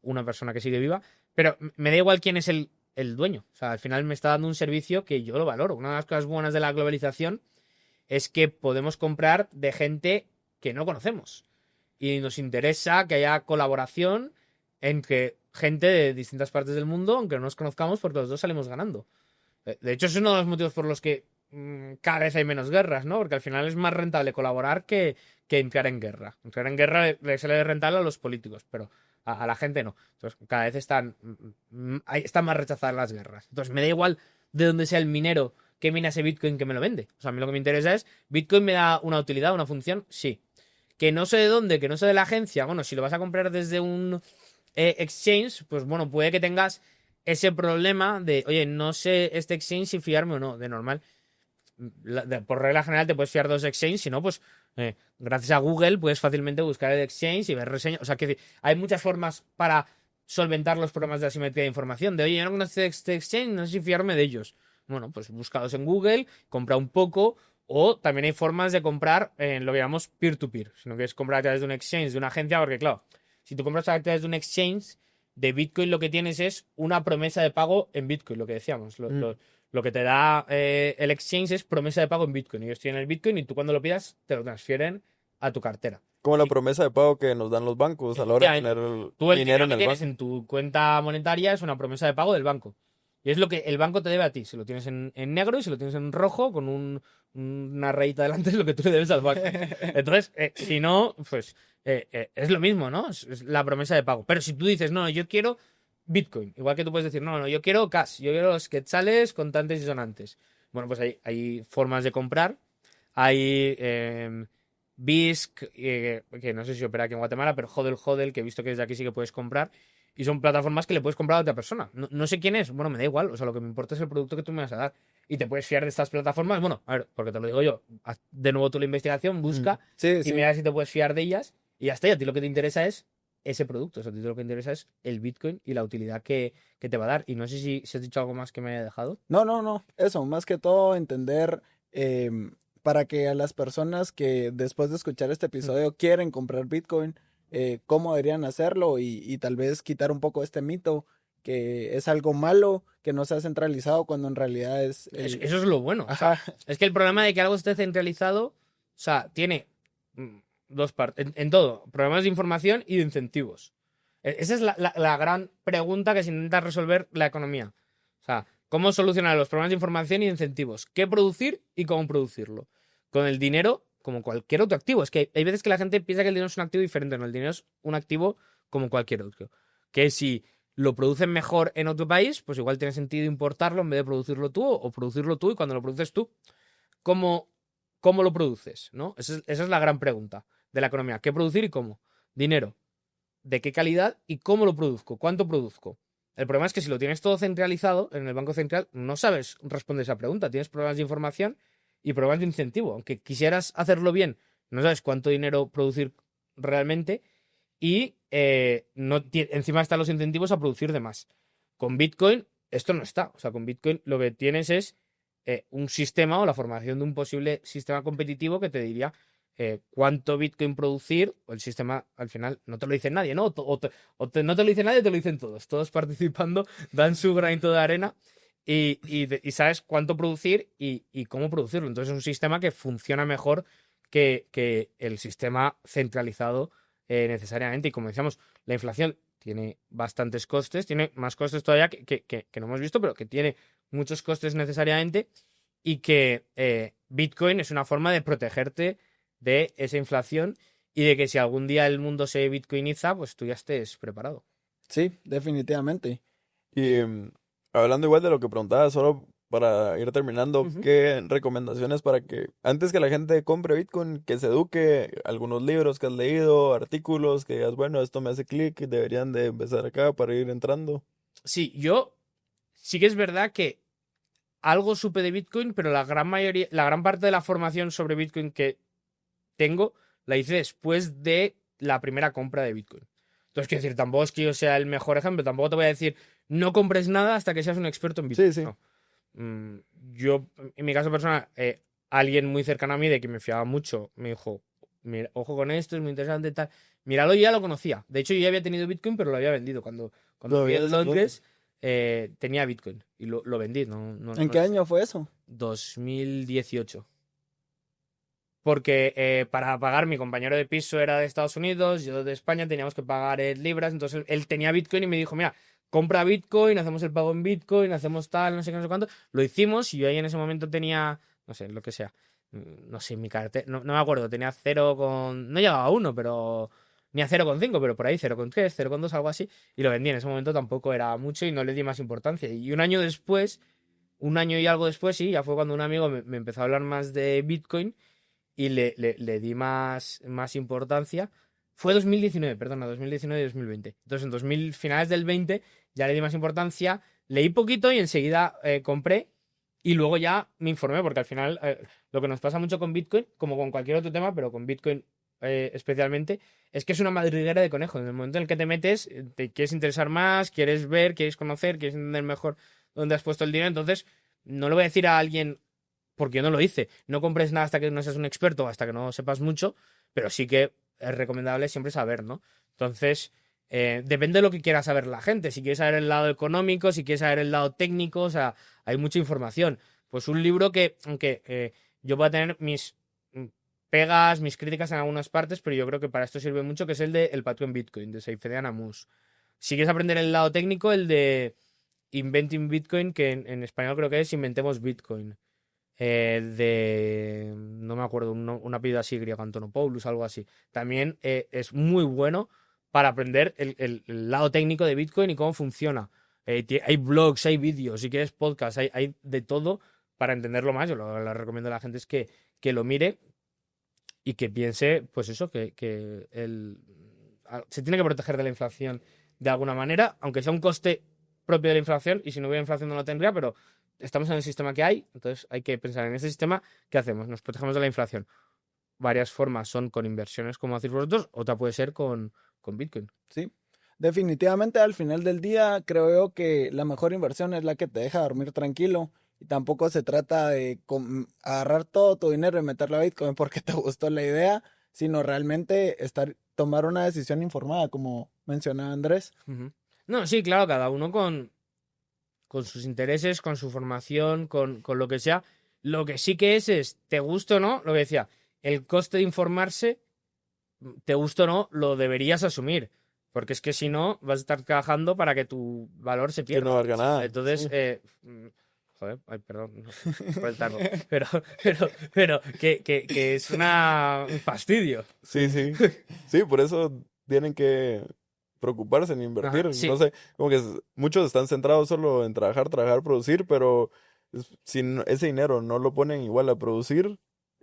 una persona que sigue viva. Pero me da igual quién es el dueño. O sea, al final me está dando un servicio que yo lo valoro. Una de las cosas buenas de la globalización es que podemos comprar de gente que no conocemos. Y nos interesa que haya colaboración entre gente de distintas partes del mundo, aunque no nos conozcamos, porque los dos salimos ganando. De hecho, es uno de los motivos por los que cada vez hay menos guerras, ¿no? Porque al final es más rentable colaborar que entrar en guerra. Entrar en guerra le sale rentable a los políticos, pero a la gente no. Entonces, cada vez están más rechazadas las guerras. Entonces, me da igual de dónde sea el minero que mina ese Bitcoin que me lo vende. O sea, a mí lo que me interesa es, ¿Bitcoin me da una utilidad, una función? Sí. Que no sé de dónde, que no sé de la agencia. Bueno, si lo vas a comprar desde un exchange, pues bueno, puede que tengas ese problema de, oye, no sé este exchange si fiarme o no. De normal, por regla general te puedes fiar de los exchanges, si no, pues gracias a Google puedes fácilmente buscar el exchange y ver reseñas. O sea, que hay muchas formas para solventar los problemas de asimetría de información. De, oye, yo no conozco este exchange, no sé si fiarme de ellos. Bueno, pues búscalos en Google, compra un poco. O también hay formas de comprar en lo que llamamos peer-to-peer. Si no quieres comprar a través de un exchange, de una agencia, porque claro, si tú compras a través de un exchange, de Bitcoin lo que tienes es una promesa de pago en Bitcoin, lo que decíamos. Lo que te da el exchange es promesa de pago en Bitcoin. Ellos tienen el Bitcoin y tú cuando lo pidas te lo transfieren a tu cartera. Como la promesa de pago que nos dan los bancos a la hora de tener Tú el dinero dinero en que el tienes banco. en tu cuenta monetaria es una promesa de pago del banco. Y es lo que el banco te debe a ti. Si lo tienes en negro y si lo tienes en rojo, con una rayita delante, es lo que tú le debes al banco. Entonces, si no, pues es lo mismo, ¿no? Es la promesa de pago. Pero si tú dices, no, yo quiero Bitcoin, igual que tú puedes decir, no, yo quiero cash, yo quiero los quetzales contantes y sonantes. Bueno, pues hay formas de comprar. Hay BISC, que no sé si opera aquí en Guatemala, pero Hodel, que he visto que desde aquí sí que puedes comprar. Y son plataformas que le puedes comprar a otra persona. No sé quién es, bueno, me da igual. O sea, lo que me importa es el producto que tú me vas a dar. Y te puedes fiar de estas plataformas. Bueno, a ver, porque te lo digo yo. Haz de nuevo tú la investigación, busca Sí, y sí. mira si te puedes fiar de ellas. Y ya está. Y a ti lo que te interesa es ese producto. O sea, a ti lo que te interesa es el Bitcoin y la utilidad que te va a dar. Y no sé si has dicho algo más que me haya dejado. No. Eso, más que todo entender para que a las personas que después de escuchar este episodio quieren comprar Bitcoin, cómo deberían hacerlo y tal vez quitar un poco este mito que es algo malo, que no se ha centralizado cuando en realidad es Eso es lo bueno. O sea, Ajá, es que el problema de que algo esté centralizado, o sea, tiene dos partes. En todo, problemas de información y de incentivos. Esa es la gran pregunta que se intenta resolver la economía. O sea, ¿cómo solucionar los problemas de información y de incentivos? ¿Qué producir y cómo producirlo? Con el dinero, como cualquier otro activo. Es que hay veces que la gente piensa que el dinero es un activo diferente. No, el dinero es un activo como cualquier otro. Que si lo producen mejor en otro país, pues igual tiene sentido importarlo en vez de producirlo tú o producirlo tú, y cuando lo produces tú, ¿cómo, cómo lo produces? ¿No? Esa es la gran pregunta de la economía. ¿Qué producir y cómo? Dinero. ¿De qué calidad y cómo lo produzco? ¿Cuánto produzco? El problema es que si lo tienes todo centralizado en el Banco Central, no sabes responder esa pregunta. Tienes problemas de información y problemas de incentivo. Aunque quisieras hacerlo bien, no sabes cuánto dinero producir realmente y encima están los incentivos a producir de más. Con Bitcoin esto no está. O sea, con Bitcoin lo que tienes es un sistema o la formación de un posible sistema competitivo que te diría cuánto Bitcoin producir, o el sistema al final no te lo dice nadie, ¿no? No te lo dice nadie, te lo dicen todos. Todos participando dan su granito de arena y sabes cuánto producir y cómo producirlo. Entonces es un sistema que funciona mejor que el sistema centralizado necesariamente. Y como decíamos, la inflación tiene bastantes costes, tiene más costes todavía que no hemos visto, pero que tiene muchos costes necesariamente y que Bitcoin es una forma de protegerte de esa inflación y de que si algún día el mundo se bitcoiniza, pues tú ya estés preparado. sí, definitivamente. Y hablando igual de lo que preguntaba, solo para ir terminando, Ujú. ¿qué recomendaciones para que antes que la gente compre Bitcoin, que se eduque, algunos libros que has leído, artículos, que digas, bueno, esto me hace clic, deberían de empezar acá para ir entrando? Sí, yo sí que es verdad que algo supe de Bitcoin, pero la gran mayoría, la gran parte de la formación sobre Bitcoin que tengo la hice después de la primera compra de Bitcoin. Entonces, quiero decir, tampoco es que yo sea el mejor ejemplo, tampoco te voy a decir, no compres nada hasta que seas un experto en Sí, Bitcoin. sí. No. Yo, en mi caso personal, alguien muy cercano a mí de que me fiaba mucho, me dijo, mira, ojo con esto, es muy interesante, tal. Míralo, yo ya lo conocía. De hecho, yo ya había tenido Bitcoin, pero lo había vendido. Cuando viví Todavía en es loco. Londres, tenía Bitcoin y lo vendí. ¿En qué año fue eso? 2018. porque para pagar mi compañero de piso era de Estados Unidos, yo de España, teníamos que pagar en libras, entonces él tenía Bitcoin y me dijo, mira, compra Bitcoin, hacemos el pago en Bitcoin, hacemos tal, no sé qué, no sé cuánto. Lo hicimos y yo ahí en ese momento tenía, no sé, lo que sea, no sé, mi cartera, no me acuerdo, tenía no llegaba a 1, pero ni a 0,5, pero por ahí 0,3, 0,2, algo así, y lo vendí. En ese momento tampoco era mucho y no le di más importancia. Y un año y algo después, sí, ya fue cuando un amigo me empezó a hablar más de Bitcoin y le di más importancia. Fue 2019, perdona, 2019 y 2020. Entonces, en finales del 20 ya le di más importancia, leí poquito y enseguida compré y luego ya me informé, porque al final lo que nos pasa mucho con Bitcoin, como con cualquier otro tema, pero con Bitcoin especialmente, es que es una madriguera de conejos. En el momento en el que te metes, te quieres interesar más, quieres ver, quieres conocer, quieres entender mejor dónde has puesto el dinero. Entonces, no le voy a decir a alguien, porque yo no lo hice, no compres nada hasta que no seas un experto, hasta que no sepas mucho, pero sí que es recomendable siempre saber, ¿no? Entonces, depende de lo que quiera saber la gente. Si quieres saber el lado económico, si quieres saber el lado técnico, o sea, hay mucha información. Pues un libro que, aunque yo voy a tener mis pegas, mis críticas en algunas partes, pero yo creo que para esto sirve mucho, que es el de El Patio en Bitcoin, de Saifedean Ammous. Si quieres aprender el lado técnico, el de Inventing Bitcoin, que en español creo que es Inventemos Bitcoin. No me acuerdo, un apellido así griego, Antonopoulos, algo así. También es muy bueno para aprender el lado técnico de Bitcoin y cómo funciona. Hay blogs, hay vídeos, si quieres podcast, hay de todo para entenderlo más. Yo lo recomiendo a la gente es que lo mire y que piense, pues eso, se tiene que proteger de la inflación de alguna manera, aunque sea un coste propio de la inflación, y si no hubiera inflación no lo tendría, pero estamos en el sistema que hay, entonces hay que pensar en ese sistema. ¿Qué hacemos? Nos protegemos de la inflación. Varias formas son con inversiones, como hacéis vosotros, otra puede ser con Bitcoin. Sí, definitivamente al final del día creo yo que la mejor inversión es la que te deja dormir tranquilo y tampoco se trata de agarrar todo tu dinero y meterlo a Bitcoin porque te gustó la idea, sino realmente tomar una decisión informada, como mencionaba Andrés. Ujú. No, sí, claro, cada uno con sus intereses, con su formación, con lo que sea. Lo que sí que es, te gusta o no, lo que decía, el coste de informarse, te gusta o no, lo deberías asumir. Porque es que si no, vas a estar trabajando para que tu valor se Que no pierda. valga nada. Entonces, Sí. joder, ay, perdón por el taco. Pero que es un fastidio. Sí, sí. Sí, por eso tienen que preocuparse en Ajá, invertir. No sí. sé, como que muchos están centrados solo en trabajar, trabajar, producir, pero si ese dinero no lo ponen igual a producir,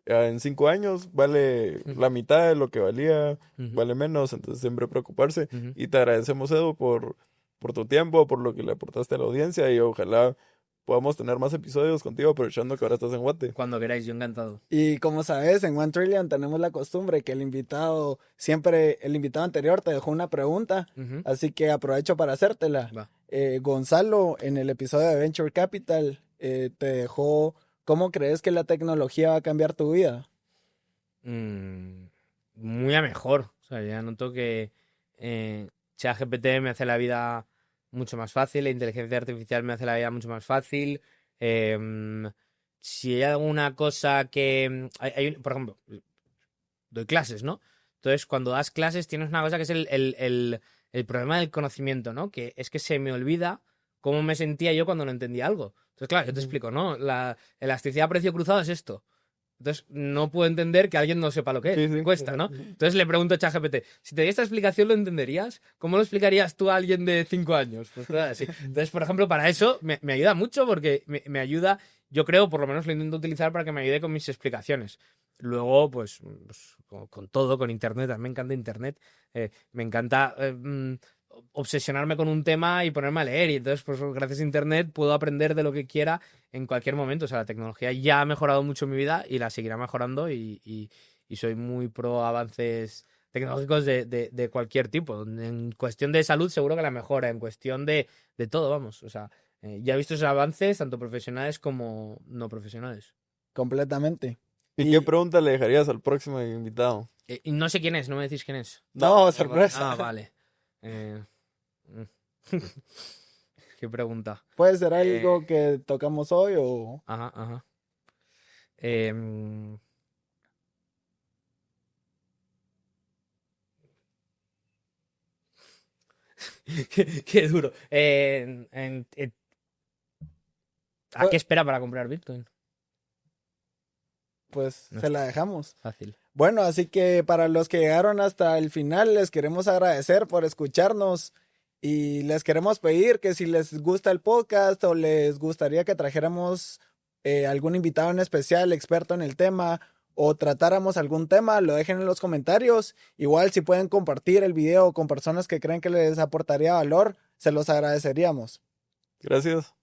en 5 años vale Ujú, la mitad de lo que valía, ujú, vale menos, entonces siempre preocuparse. ujú. Y te agradecemos, Edu, por tu tiempo, por lo que le aportaste a la audiencia y ojalá podamos tener más episodios contigo aprovechando que ahora estás en Guate. Cuando queráis, yo encantado. Y como sabes, en One Trillion tenemos la costumbre que el invitado anterior te dejó una pregunta, Ujú, así que aprovecho para hacértela. va. Gonzalo, en el episodio de Venture Capital, te dejó, ¿cómo crees que la tecnología va a cambiar tu vida? Mm, muy a mejor. O sea, ya noto que ChatGPT me hace la vida mucho más fácil, la inteligencia artificial me hace la vida mucho más fácil. em, si hay alguna cosa que... por ejemplo, doy clases, ¿no? Entonces, cuando das clases tienes una cosa que es el problema del conocimiento, ¿no? Que es que se me olvida cómo me sentía yo cuando no entendía algo. Entonces, claro, yo te Ujú. explico, ¿no? La elasticidad a precio cruzado es esto. Entonces, no puedo entender que alguien no sepa lo que Sí, es. sí. Cuesta, ¿no? Entonces le pregunto a ChatGPT, si te di esta explicación, ¿lo entenderías? ¿Cómo lo explicarías tú a alguien de 5 años? Pues claro, sí. Entonces, por ejemplo, para eso me ayuda mucho porque me ayuda, yo creo, por lo menos lo intento utilizar para que me ayude con mis explicaciones. Luego, pues con todo, con Internet, a mí me encanta Internet. Me encanta obsesionarme con un tema y ponerme a leer. Y entonces, pues gracias a Internet puedo aprender de lo que quiera en cualquier momento. O sea, la tecnología ya ha mejorado mucho mi vida y la seguirá mejorando y soy muy pro avances tecnológicos de cualquier tipo. En cuestión de salud seguro que la mejora, en cuestión de todo, vamos. O sea, ya he visto esos avances tanto profesionales como no profesionales. Completamente. ¿Y qué Y pregunta le dejarías al próximo invitado? Y no sé quién es, no me decís quién es. no, No. sorpresa. Vale. Eh, mm. Qué pregunta. Puede ser Eh, algo que tocamos hoy o... ajá, ajá. Em, Qué duro. ¿A Pues, qué espera para comprar Bitcoin? pues No se es la dejamos. fácil. Bueno, así que para los que llegaron hasta el final, les queremos agradecer por escucharnos y les queremos pedir que si les gusta el podcast o les gustaría que trajéramos algún invitado en especial, experto en el tema, o tratáramos algún tema, lo dejen en los comentarios. Igual si pueden compartir el video con personas que creen que les aportaría valor, se los agradeceríamos. Gracias.